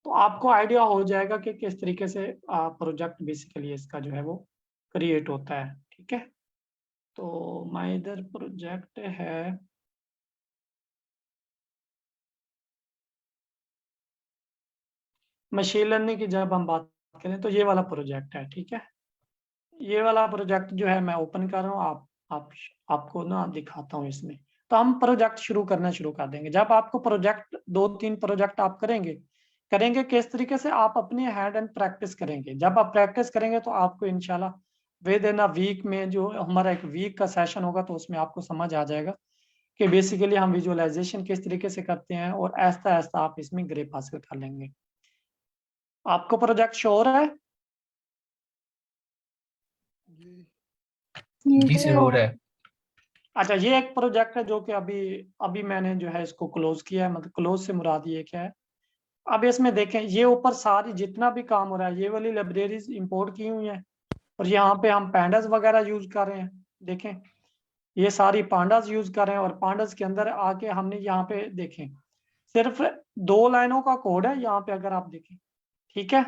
तो आपको आइडिया हो जाएगा कि किस तरीके से प्रोजेक्ट बेसिकली इसका जो है वो क्रिएट होता है। ठीक है, तो मैं इधर प्रोजेक्ट है, मशीन लर्निंग की जब हम बात करें तो ये वाला प्रोजेक्ट है। ठीक है, ये वाला प्रोजेक्ट जो है मैं ओपन कर रहा हूँ, आपको ना दिखाता हूँ इसमें। तो हम प्रोजेक्ट शुरू कर देंगे। जब आपको प्रोजेक्ट 2-3 प्रोजेक्ट आप करेंगे किस तरीके से, आप अपने हैंड एंड प्रैक्टिस करेंगे। जब आप प्रैक्टिस करेंगे तो आपको इंशाल्लाह विद इन अ वीक में, जो हमारा एक वीक का सेशन होगा, तो उसमें आपको समझ आ जाएगा कि बेसिकली हम विजुअलाइजेशन किस तरीके से करते हैं, और ऐसा ऐसा आप इसमें ग्रिप हासिल कर लेंगे। आपको प्रोजेक्ट शो हो रहा है? जी से हो रहा है। अच्छा, ये एक प्रोजेक्ट है जो कि अभी मैंने जो है इसको क्लोज किया है। मतलब क्लोज से मुराद ये क्या है, अब इसमें देखें ये ऊपर सारी जितना भी काम हो रहा है ये वाली लाइब्रेरीज इंपोर्ट की हुई हैं, और यहाँ पे हम पैंडास वगैरह यूज कर रहे हैं। देखें ये सारी पांडास यूज कर रहे हैं, और पांडास के अंदर आके हमने यहाँ पे देखें सिर्फ 2 लाइनों का कोड है यहाँ पे, अगर आप देखें। ठीक है,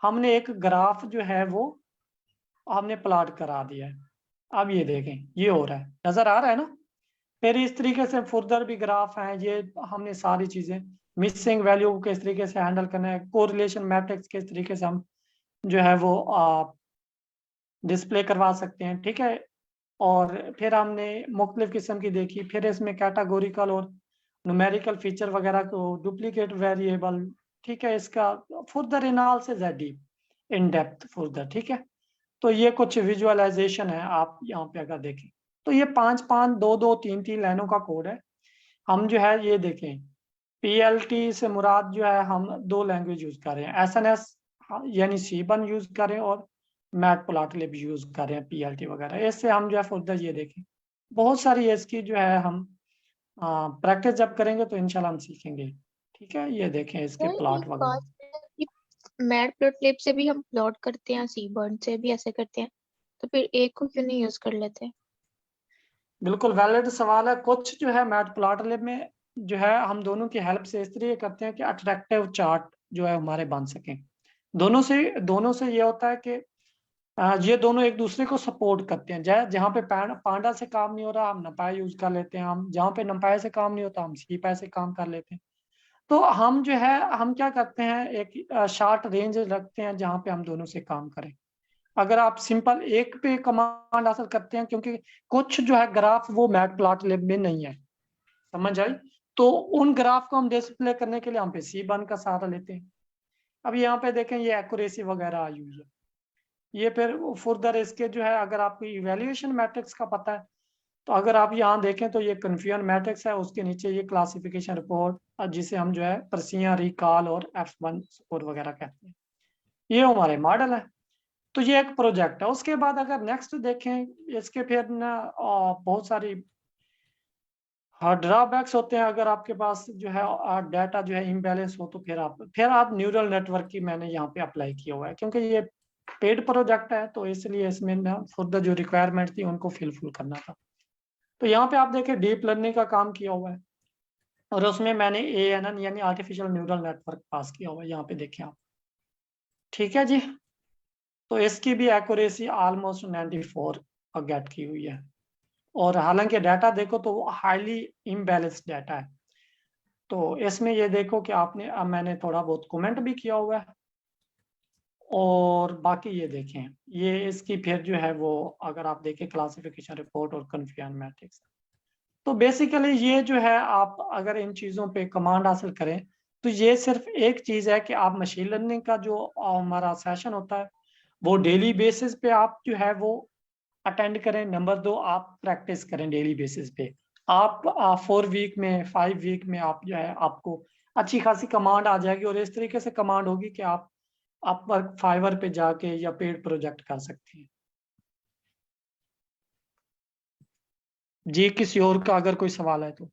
हमने एक ग्राफ जो है वो हमने प्लॉट करा दिया है। अब ये देखें ये हो रहा है, नजर आ रहा है ना। फिर इस तरीके से फर्दर भी ग्राफ हैं, ये हमने सारी चीजें, मिसिंग वैल्यू को किस तरीके से हैंडल करना है, कोरिलेशन मैट्रिक्स किस तरीके से हम जो है वो डिस्प्ले करवा सकते हैं। ठीक है, और फिर हमने मुख्तलिफ किस्म की देखी। फिर इसमें कैटेगोरिकल और न्यूमेरिकल फीचर वगैरह को, डुप्लीकेट वेरिएबल, ठीक है, इसका फर्दर एनालिसिस है डीप इन डेप्थ फर्दर। ठीक है, तो ये कुछ विजुअलाइजेशन है। आप यहाँ पे अगर देखें तो ये 5-5, 2-2, 3-3 लाइनों का कोड है। हम जो है ये देखें, PLT से मुराद जो है हम 2 लैंग्वेज यूज कर रहे हैं, SNS यानी C1 यूज कर रहे हैं, और मैटप्लॉटलिब यूज कर रहे हैं, PLT वगैरह। इससे हम जो है फर्दर ये देखें बहुत सारी इसकी जो है हम प्रैक्टिस जब करेंगे तो इंशाल्लाह हम सीखेंगे। ठीक है, ये देखें इसके सर प्लॉट एक वगैरह। बात है कि मैटप्लोट्लिब से भी हम प्लॉट करते हैं, सीबर्न से भी ऐसे करते हैं, तो फिर एक को क्यों नहीं यूज कर लेते? बिल्कुल वैलिड सवाल है। कुछ जो है मैटप्लॉटलिब में जो है हम दोनों की हेल्प से इस तरीके करते हैं कि अट्रैक्टिव चार्ट जो है हमारे बन सकें। दोनों से ये होता है कि ये दोनों एक दूसरे को सपोर्ट करते हैं। जहाँ पे पांडा से काम नहीं हो रहा हम नपाया यूज कर लेते हैं, हम जहाँ पे नपाया से काम नहीं होता हम सीपाया से काम कर लेते हैं। तो हम जो है हम क्या करते हैं, एक शार्ट रेंज रखते हैं जहाँ पे हम दोनों से काम करें। अगर आप सिंपल एक पे कमांड हासिल करते हैं, क्योंकि कुछ जो है ग्राफ वो मैटप्लॉटलिब में नहीं है, समझ आई, तो उन ग्राफ को हम डिस्प्ले करने के लिए हम पे C1 का सहारा लेते हैं। अब यहाँ पे देखें ये एक्यूरेसी वगैरह आई हुई है। ये फिर फर्दर इसके जो है अगर आपको इवैल्यूएशन मैट्रिक्स का पता है तो अगर आप यहाँ देखें तो ये कन्फ्यूजन मैट्रिक्स है, उसके नीचे ये क्लासिफिकेशन रिपोर्ट जिसे हम जो है प्रसियां, रिकॉल और F1 स्कोर वगैरह कहते हैं, ये हमारे मॉडल है। तो ये एक प्रोजेक्ट है। उसके बाद अगर नेक्स्ट देखें इसके फिर ना बहुत सारी ड्रॉबैक्स होते हैं। अगर आपके पास जो है डाटा जो है इम्बैलेंस हो तो फिर आप न्यूरल नेटवर्क की मैंने यहाँ पे अप्लाई किया हुआ है, क्योंकि ये पेड प्रोजेक्ट है तो इसलिए इसमें ना फर्दर जो रिक्वायरमेंट थी उनको फिलफिल करना था। तो यहाँ पे आप देखें डीप लर्निंग का काम किया हुआ है और उसमें मैंने ANN यानी आर्टिफिशियल न्यूरल नेटवर्क पास किया हुआ है, यहाँ पे देखें आप। ठीक है जी, तो इसकी भी एक्यूरेसी ऑलमोस्ट 94 गेट की हुई है। और हालांकि डाटा देखो तो वो हाईली इम्बैलेंस्ड डाटा है। तो इसमें ये देखो कि आपने मैंने थोड़ा बहुत कमेंट भी किया हुआ है। और बाकी ये देखें ये इसकी फिर जो है वो अगर आप देखें क्लासिफिकेशन रिपोर्ट और कन्फ्यूजन मैट्रिक्स। तो बेसिकली ये जो है आप अगर इन चीज़ों पे कमांड हासिल करें तो ये सिर्फ एक चीज़ है कि आप मशीन लर्निंग का जो हमारा सेशन होता है वो डेली बेसिस पे आप जो है वो अटेंड करें। नंबर 2 आप प्रैक्टिस करें डेली बेसिस पे। आप 4 वीक में 5 वीक में आप जो है आपको अच्छी खासी कमांड आ जाएगी और इस तरीके से कमांड होगी कि आप वर्क फाइवर पे जाके या पेड प्रोजेक्ट कर सकते हैं। जी किसी और का अगर कोई सवाल है तो।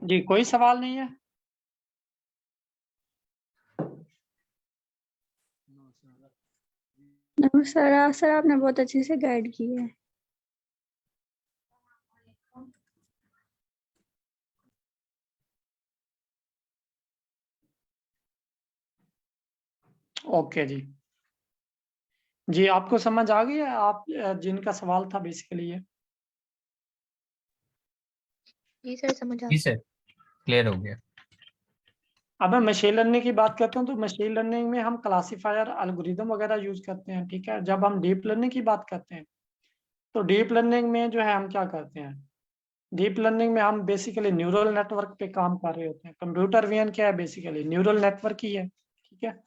जी कोई सवाल नहीं है। सर आपने बहुत अच्छे से गाइड किया है। ओके जी, जी आपको समझ आ गई है आप जिनका सवाल था बेसिकली ये। जी सर समझ आ जी सर, क्लियर हो गया। अब मैं मशीन लर्निंग की बात करता हूँ तो मशीन लर्निंग में हम क्लासीफायर एल्गोरिदम वगैरह यूज करते हैं। ठीक है, जब हम डीप लर्निंग की बात करते हैं तो डीप लर्निंग में जो है हम क्या करते हैं, डीप लर्निंग में हम बेसिकली न्यूरल नेटवर्क पे काम कर रहे होते हैं। कंप्यूटर विजन क्या है, बेसिकली न्यूरल नेटवर्क ही है। ठीक है,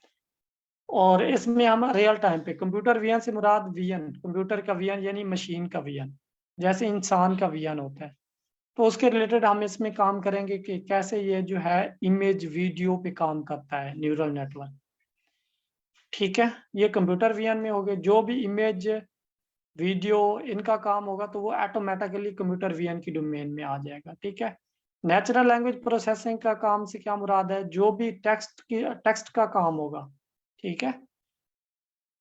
और इसमें हम रियल टाइम पे कंप्यूटर विजन से मुराद विजन, कंप्यूटर का विजन यानी मशीन का विजन, जैसे इंसान का विजन होता है। तो उसके रिलेटेड हम इसमें काम करेंगे कि कैसे ये जो है इमेज वीडियो पे काम करता है न्यूरल नेटवर्क। ठीक है, ये कंप्यूटर विजन में हो गए। जो भी इमेज वीडियो इनका काम होगा तो वो ऑटोमेटिकली कंप्यूटर विजन की डोमेन में आ जाएगा। ठीक है, नेचुरल लैंग्वेज प्रोसेसिंग का काम से क्या मुराद है, जो भी टेक्स्ट का काम होगा, ठीक है,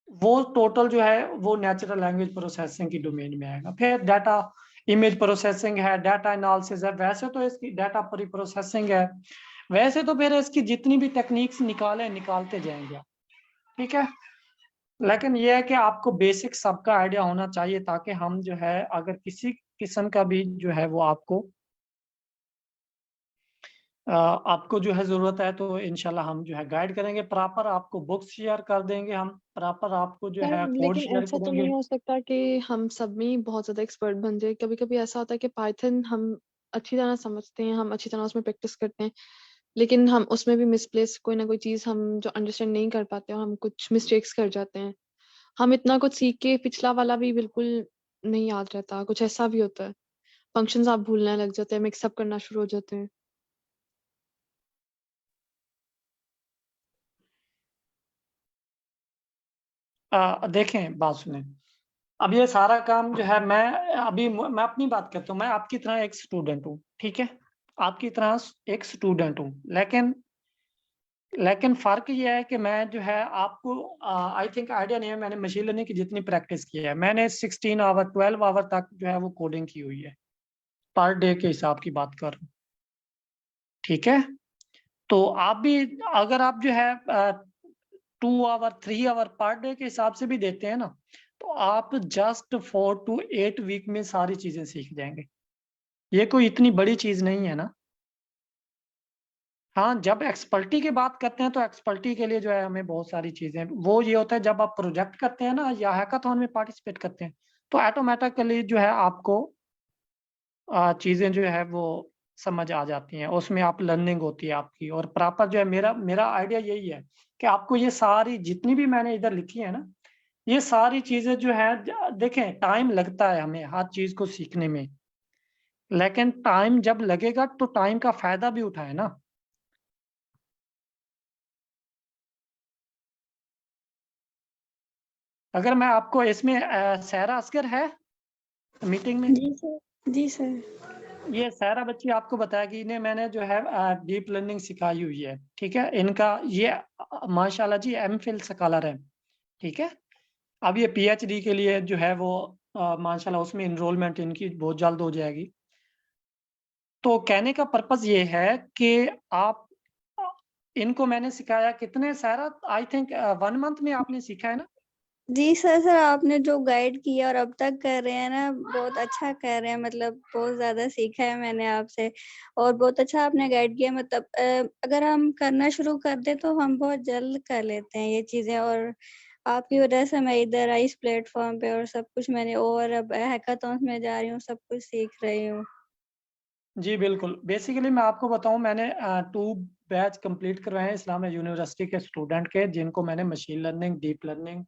वो टोटल जो है वो नेचुरल लैंग्वेज प्रोसेसिंग की डोमेन में आएगा। फिर डाटा इमेज प्रोसेसिंग है, डाटा एनालिसिस है, वैसे तो इसकी डाटा प्री प्रोसेसिंग है, वैसे तो फिर इसकी जितनी भी टेक्निक्स निकालते जाएंगे। ठीक है, लेकिन ये है कि आपको बेसिक सबका आइडिया होना चाहिए ताकि हम जो है अगर किसी किस्म का भी जो है वो आपको जो है जरूरत है तो इंशाल्लाह हम जो है गाइड करेंगे, प्रॉपर आपको बुक्स शेयर कर देंगे, हम प्रॉपर आपको जो सर है कोड लेकिन शेयर ऐसा तो करेंगे। नहीं हो सकता कि हम सब में ही बहुत ज्यादा एक्सपर्ट बन जाए। कभी कभी ऐसा होता है कि पाइथन हम अच्छी तरह समझते हैं, हम अच्छी तरह उसमें प्रैक्टिस करते हैं, लेकिन हम उसमें भी मिसप्लेस कोई ना कोई चीज हम जो अंडरस्टैंड नहीं कर पाते हैं, हम कुछ मिस्टेक्स कर जाते हैं। हम इतना कुछ सीख के पिछला वाला भी बिल्कुल नहीं याद रहता, कुछ ऐसा भी होता है। फंक्शंस आप भूलने लग जाते हैं, मिक्सअप करना शुरू हो जाते हैं। देखें बात सुने, अब ये सारा काम जो है मैं अपनी बात करता हूँ, मैं आपकी तरह एक स्टूडेंट हूँ। ठीक है, आपकी तरह एक स्टूडेंट हूँ, लेकिन फर्क ये है कि मैं जो है आपको आई थिंक आइडिया नहीं है, मैंने मशीन लर्निंग की जितनी प्रैक्टिस की है मैंने 16 आवर 12 आवर तक जो है वो कोडिंग की हुई है, पर डे के हिसाब की बात कर रहा हूँ। ठीक है, तो आप भी अगर आप जो है 2 आवर 3 आवर पर डे के हिसाब से भी देते हैं ना, तो आप जस्ट 4 to 8 वीक में सारी चीजें सीख जाएंगे। ये कोई इतनी बड़ी चीज नहीं है ना। हाँ, जब एक्सपर्टी की बात करते हैं तो एक्सपर्टी के लिए जो है हमें बहुत सारी चीजें, वो ये होता है जब आप प्रोजेक्ट करते हैं ना या हैकाथॉन में पार्टिसिपेट करते हैं, तो ऑटोमेटिकली जो है आपको चीजें जो है वो समझ आ जाती हैं, उसमें आप लर्निंग होती है आपकी। और प्रॉपर जो है मेरा मेरा आइडिया यही है कि आपको ये सारी जितनी भी मैंने इधर लिखी है ना, ये सारी चीजें जो है देखें, टाइम लगता है हमें हर चीज को सीखने में, लेकिन टाइम जब लगेगा तो टाइम का फायदा भी उठाए ना। अगर मैं आपको इसमें सहरा असगर है मीटिंग में, जी सर। जी सर। ये सहरा बच्ची आपको बताया कि इन्हें मैंने जो है डीप लर्निंग सिखाई हुई है। ठीक है, इनका ये माशाल्लाह जी एमफिल स्कॉलर है। ठीक है, अब ये पीएचडी के लिए जो है वो माशाल्लाह उसमें इनरोलमेंट इनकी बहुत जल्द हो जाएगी। तो कहने का पर्पस ये है कि आप इनको मैंने सिखाया कितने सहरा, आई थिंक 1 मंथ में आपने सीखा है ना। जी सर आपने जो गाइड किया और अब तक कर रहे हैं ना, बहुत अच्छा कर रहे हैं, मतलब बहुत ज्यादा सीखा है मैंने आपसे और बहुत अच्छा आपने गाइड किया। मतलब अगर हम करना शुरू कर दे तो हम बहुत जल्द कर लेते हैं ये चीजें, और आपकी वजह से मैं इधर आई इस प्लेटफॉर्म पे और सब कुछ मैंने, और अब हैकाथॉन्स में जा रही हूँ, सब कुछ सीख रही हूँ। जी बिल्कुल, बेसिकली मैं आपको बताऊं, मैंने 2 बैच कंप्लीट करवाए हैं इस्लामिया यूनिवर्सिटी के स्टूडेंट के, जिनको मैंने मशीन लर्निंग, डीप लर्निंग,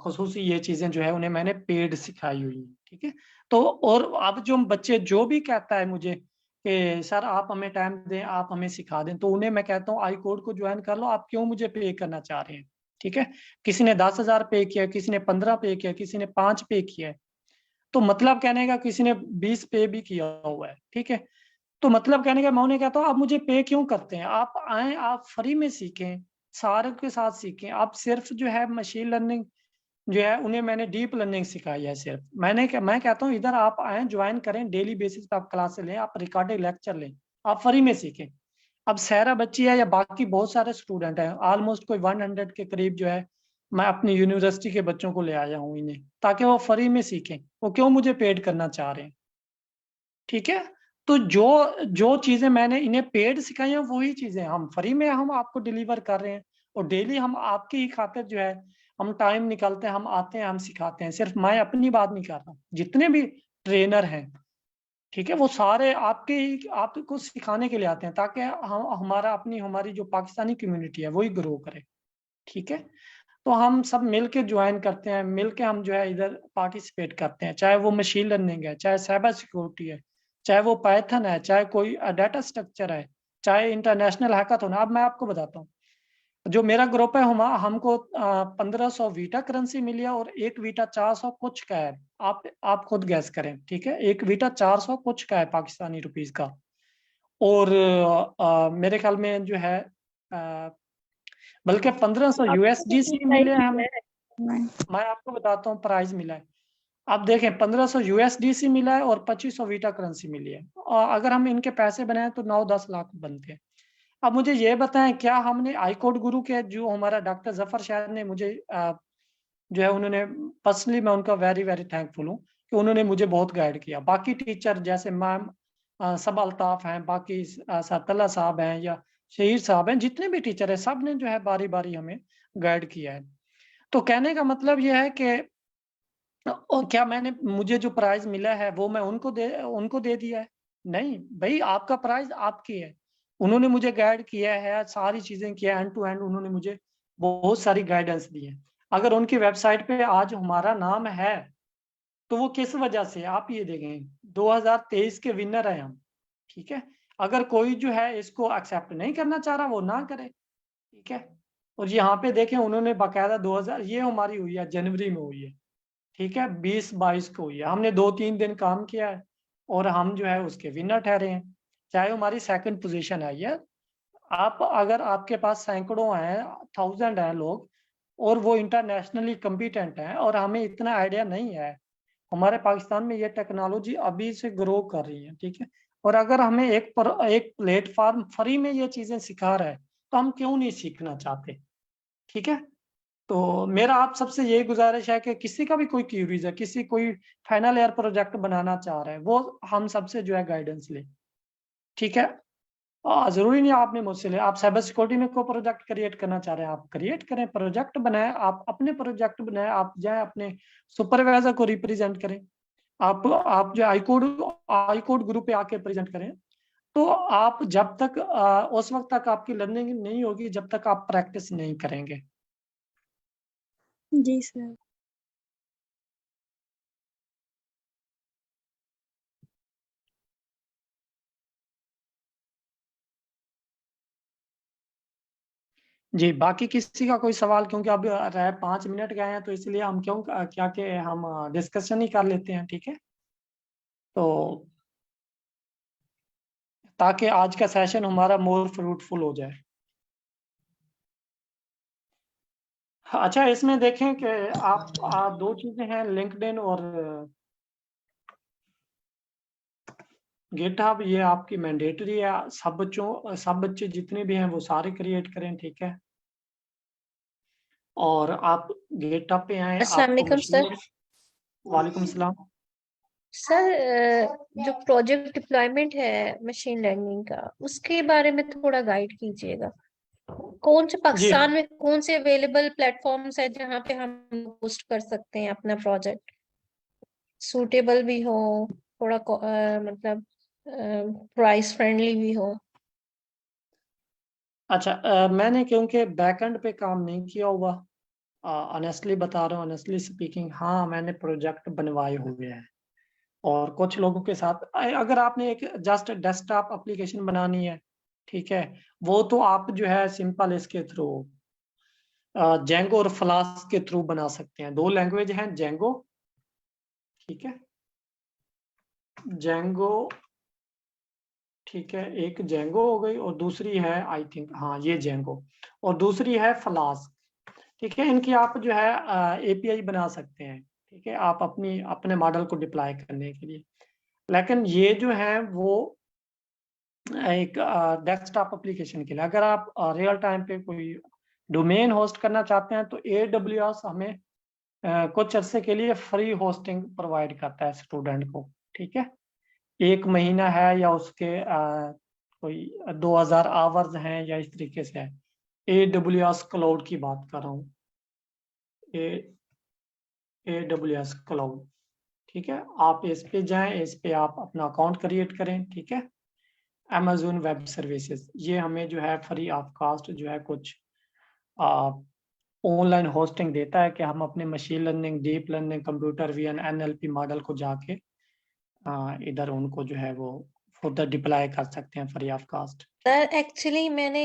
खुसूसी ये चीजें जो है उन्हें मैंने पेड सिखाई हुई है। ठीक है, तो और अब जो बच्चे जो भी कहता है मुझे कि सर आप हमें टाइम दें, आप हमें सिखा दें, तो उन्हें मैं कहता हूँ आई कोड को ज्वाइन कर लो, आप क्यों मुझे पे करना चाह रहे हैं। ठीक है, किसी ने 10,000 पे किया, किसी ने 15 पे किया, किसी ने 5 पे किया है, तो मतलब कहने का किसी ने 20 पे भी किया हुआ है। ठीक है, तो मतलब कहने का मैं उन्हें कहता हूँ आप मुझे पे क्यों करते हैं, आप आए, आप फ्री में सीखें, सारे के साथ सीखें। आप सिर्फ जो है मशीन लर्निंग जो है उन्हें मैंने डीप लर्निंग सिखाई है सिर्फ, मैं कहता हूँ इधर आप आए, ज्वाइन करें, डेली बेसिस पे आप क्लास लें, आप रिकॉर्डेड लेक्चर लें, आप फ्री में सीखें। अब सहरा बच्ची है या बाकी बहुत सारे स्टूडेंट हैं, ऑलमोस्ट कोई 100 के करीब जो है मैं अपनी यूनिवर्सिटी के बच्चों को ले आया हूँ इन्हें, ताकि वो फ्री में सीखें, वो क्यों मुझे पेड करना चाह रहे हैं। ठीक है, तो जो जो चीजें मैंने इन्हें पेड सिखाई हैं वही चीजें हम फ्री में हम आपको डिलीवर कर रहे हैं, और डेली हम आपकी ही खातिर जो है हम टाइम निकालते हैं, हम आते हैं, हम सिखाते हैं। सिर्फ मैं अपनी बात नहीं कर रहा, जितने भी ट्रेनर हैं, ठीक है, वो सारे आपके ही आपको सिखाने के लिए आते हैं, ताकि हम हमारी जो पाकिस्तानी कम्युनिटी है वही ग्रो करे। ठीक है, तो हम सब मिलके ज्वाइन करते हैं, मिलके हम जो है इधर पार्टिसिपेट करते हैं, चाहे वो मशीन लर्निंग है, चाहे साइबर सिक्योरिटी है, चाहे वो पाइथन है, चाहे कोई डाटा स्ट्रक्चर है, चाहे इंटरनेशनल हैकाथॉन। अब मैं आपको बताता हूँ, जो मेरा ग्रुप है हमको 1500 वीटा करेंसी मिली है, और एक वीटा 400 कुछ का है। आप खुद गैस करें। ठीक है, एक वीटा 400 कुछ का है पाकिस्तानी रुपीज का, और मेरे ख्याल में जो है बल्कि 1500 यूएसडीसी मिले हैं हमें। मैं आपको बताता हूँ प्राइस मिला है, आप देखें 1500 यूएसडीसी मिला है और 2500 वीटा करेंसी मिली है, और अगर हम इनके पैसे बनाए तो 9-10 लाख बनते हैं। अब मुझे ये बताएं, क्या हमने आई कोड गुरु के जो हमारा डॉक्टर जफर शाह ने मुझे जो है उन्होंने पर्सनली, मैं उनका वेरी वेरी थैंकफुल हूँ कि उन्होंने मुझे बहुत गाइड किया। बाकी टीचर जैसे मैम सब अल्ताफ हैं, बाकी सतल्ला साहब हैं या शहीर साहब हैं, जितने भी टीचर हैं सब ने जो है बारी बारी हमें गाइड किया है। तो कहने का मतलब यह है कि और क्या मुझे जो प्राइज मिला है वो मैं उनको दे दिया है? नहीं भाई, आपका प्राइज आपकी है। उन्होंने मुझे गाइड किया है, सारी चीजें किया, एंड टू एंड उन्होंने मुझे बहुत सारी गाइडेंस दी है। अगर उनकी वेबसाइट पे आज हमारा नाम है तो वो किस वजह से, आप ये देखें 2023 के विनर है हम। ठीक है, अगर कोई जो है इसको एक्सेप्ट नहीं करना चाह रहा वो ना करे। ठीक है, और यहाँ पे देखें उन्होंने बाकायदा 2000, ये हमारी हुई है जनवरी में हुई है। ठीक है, 20-22 को हुई है, हमने 2-3 दिन काम किया है और हम जो है उसके विनर ठहरे हैं। चाहे हमारी सेकंड पोजीशन है ये, आप अगर आपके पास सैकड़ों हैं, 1000 हैं लोग और वो इंटरनेशनली कॉम्पिटेंट हैं और हमें इतना आइडिया नहीं है, हमारे पाकिस्तान में ये टेक्नोलॉजी अभी से ग्रो कर रही है, ठीक है। और अगर हमें एक प्लेटफॉर्म फ्री में ये चीजें सिखा रहा है तो हम क्यों नहीं सीखना चाहते, ठीक है। तो मेरा आप सबसे यही गुजारिश है कि किसी का भी कोई क्यूरीज है, किसी कोई फाइनल ईयर प्रोजेक्ट बनाना चाह रहा है, वो हम सबसे जो है गाइडेंस ले, ठीक है। जरूरी नहीं आपने मुझसे ले, आप साइबर सिक्योरिटी में कोई प्रोजेक्ट क्रिएट करना चाह रहे हैं, आप क्रिएट करें, प्रोजेक्ट बनाए, आप अपने प्रोजेक्ट बनाए, आप जाए अपने सुपरवाइजर को रिप्रेजेंट करें, आप जो आई कोड ग्रुप पे आके प्रेजेंट करें। तो आप जब तक उस वक्त तक आपकी लर्निंग नहीं होगी जब तक आप प्रैक्टिस नहीं करेंगे। जी सर। जी, बाकी किसी का कोई सवाल, क्योंकि अब रह 5 मिनट गए हैं तो इसलिए हम क्यों क्या के हम डिस्कशन ही कर लेते हैं, ठीक है। तो ताकि आज का सेशन हमारा मोर फ्रूटफुल हो जाए। अच्छा, इसमें देखें कि आप दो चीजें हैं, लिंक्डइन और गिटहब, ये आपकी मैंडेटरी है, सब बच्चे जितने भी हैं वो सारे क्रिएट करें, ठीक है। और आप गिटहब पे आए, अस्सलाम आपको वालेकुम सर। वालेकुम सलाम। सर जो प्रोजेक्ट डिप्लॉयमेंट है मशीन लर्निंग का, उसके बारे में थोड़ा गाइड कीजिएगा। कौन से जी पाकिस्तान में कौन से अवेलेबल प्लेटफॉर्म्स है जहाँ पे हम पोस्ट कर सकते हैं अपना प्रोजेक्ट, सूटेबल भी हो, थोड़ा मतलब प्राइस फ्रेंडली भी हो। अच्छा, मैंने क्योंकि बैकएंड पे काम नहीं किया हुआ, ऑनेस्टली बता रहा हूँ, ऑनेस्टली स्पीकिंग, हाँ मैंने प्रोजेक्ट बनवाए हुए हैं और कुछ लोगों के साथ, अगर आपने एक जस्ट डेस्कटॉप एप्लीकेशन बनानी है, ठीक है, वो तो आप जो है सिंपल इसके थ्रू जेंगो और फ्लास्क के थ्रू बना सकते हैं। दो लैंग्वेज हैं, जेंगो, ठीक है, जेंगो, ठीक है, एक जेंगो हो गई और दूसरी है, आई थिंक हाँ ये जेंगो, और दूसरी है फ्लास्क, ठीक है। इनकी आप जो है एपीआई बना सकते हैं, ठीक है, आप अपने मॉडल को डिप्लॉय करने के लिए। लेकिन ये जो है वो एक डेस्कटॉप एप्लीकेशन के लिए, अगर आप रियल टाइम पे कोई डोमेन होस्ट करना चाहते हैं तो AWS हमें कुछ अरसे के लिए फ्री होस्टिंग प्रोवाइड करता है स्टूडेंट को, ठीक है। 1 महीना है या उसके कोई 2000 आवर्स हैं या इस तरीके से है। AWS क्लाउड की बात कर रहा हूँ, AWS क्लाउड, ठीक है। आप इस पे जाएं, इस पे आप अपना अकाउंट क्रिएट करें, ठीक है। Amazon वेब सर्विसेज, ये हमें जो है फ्री ऑफ कास्ट जो है कुछ ऑनलाइन होस्टिंग देता है कि हम अपने machine learning, deep learning, computer vision, NLP model को जाके इधर उनको जो है वो फर्दर डिप्लॉय कर सकते हैं free of cost. Sir actually मैंने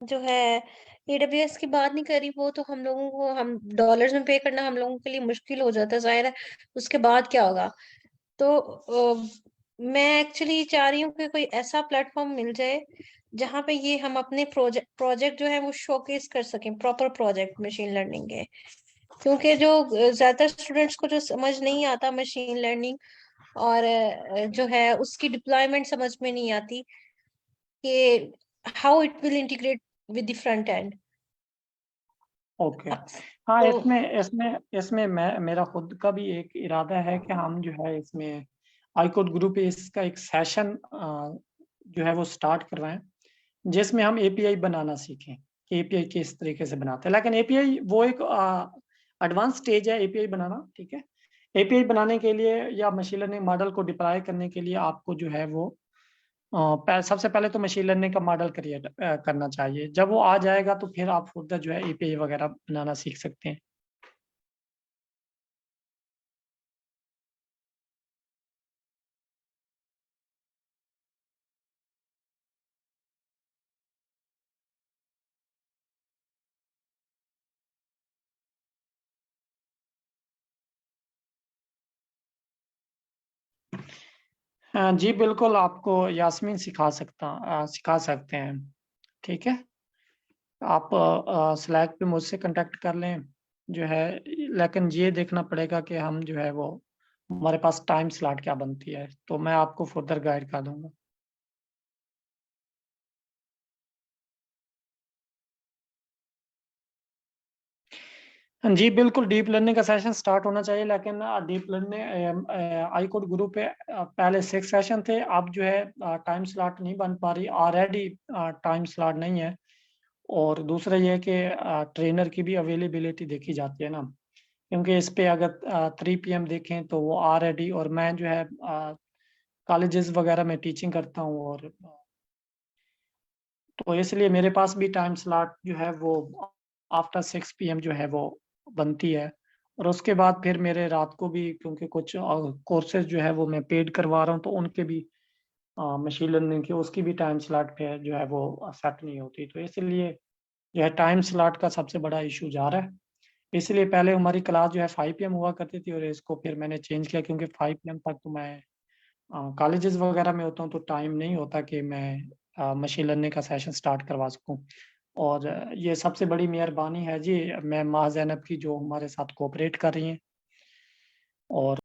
जो है AWS की बात नहीं करी, वो तो हम लोगों को, हम डॉलर्स में पे करना हम लोगों के लिए मुश्किल हो जाता है, जाहिर है उसके बाद क्या होगा। तो मैं एक्चुअली चाह रही हूँ कि कोई ऐसा प्लेटफॉर्म मिल जाए जहाँ पे ये हम अपने प्रोजेक्ट जो है वो शोकेस कर सकें, प्रॉपर प्रोजेक्ट मशीन लर्निंग के। क्योंकि जो ज्यादातर स्टूडेंट्स को जो समझ नहीं आता मशीन लर्निंग, और जो है उसकी डिप्लॉयमेंट समझ में नहीं आती कि how it will integrate with the front end. Okay, हाँ, तो इसमें मेरा खुद का भी एक इरादा है कि हम जो है इसमें आईकोड ग्रुप पे इसका एक सेशन जो है वो स्टार्ट करवाएं, जिसमें हम एपीआई बनाना सीखें कि एपीआई किस तरीके से बनाते हैं। लेकिन एपीआई वो एक एडवांस स्टेज है एपीआई बनाना, ठीक है। एपीआई बनाने के लिए या मशीन लर्निंग मॉडल को डिप्लॉय करने के लिए आपको जो है वो सबसे पहले तो मशीन लर्निंग का मॉडल क्रिएट करना चाहिए। जब वो आ जाएगा तो फिर आप फर्दर जो है एपीआई वगैरह बनाना सीख सकते हैं। हाँ जी, बिल्कुल आपको यास्मीन सिखा सकते हैं, ठीक है? आप स्लैक पे मुझसे कांटेक्ट कर लें, जो है लेकिन ये देखना पड़ेगा कि हम जो है वो हमारे पास टाइम स्लॉट क्या बनती है, तो मैं आपको फर्दर गाइड कर दूँगा। हाँ जी, बिल्कुल डीप लर्निंग का सेशन स्टार्ट होना चाहिए, लेकिन डीप लर्निंग आई कोड गुरु पे पहले 6 सेशन थे, अब जो है टाइम स्लॉट नहीं बन पा रही, ऑलरेडी टाइम स्लॉट नहीं है। और दूसरा ये है कि ट्रेनर की भी अवेलेबिलिटी देखी जाती है ना, क्योंकि इस पे अगर 3 PM देखें तो वो ऑलरेडी, और मैं जो है कॉलेजेस वगैरह में टीचिंग करता हूँ, और तो इसलिए मेरे पास भी टाइम स्लॉट जो है वो आफ्टर 6 PM जो है वो बनती है। और उसके बाद फिर मेरे रात को भी, क्योंकि कुछ कोर्सेज जो है वो मैं पेड करवा रहा हूँ, तो उनके भी मशीन लर्निंग की उसकी भी टाइम स्लॉट पे जो है वो सेट नहीं होती, तो इसलिए जो है टाइम स्लॉट का सबसे बड़ा इशू जा रहा है। इसलिए पहले हमारी क्लास जो है 5 PM हुआ करती थी, और इसको फिर मैंने चेंज किया, क्योंकि 5 PM तक तो मैं कॉलेजेस वगैरह में होता हूँ, तो टाइम नहीं होता कि मैं मशीन लर्निंग का सेशन स्टार्ट करवा सकूँ। और ये सबसे बड़ी मेहरबानी है जी मैं माँ ज़ैनब की, जो हमारे साथ कोऑपरेट कर रही हैं। और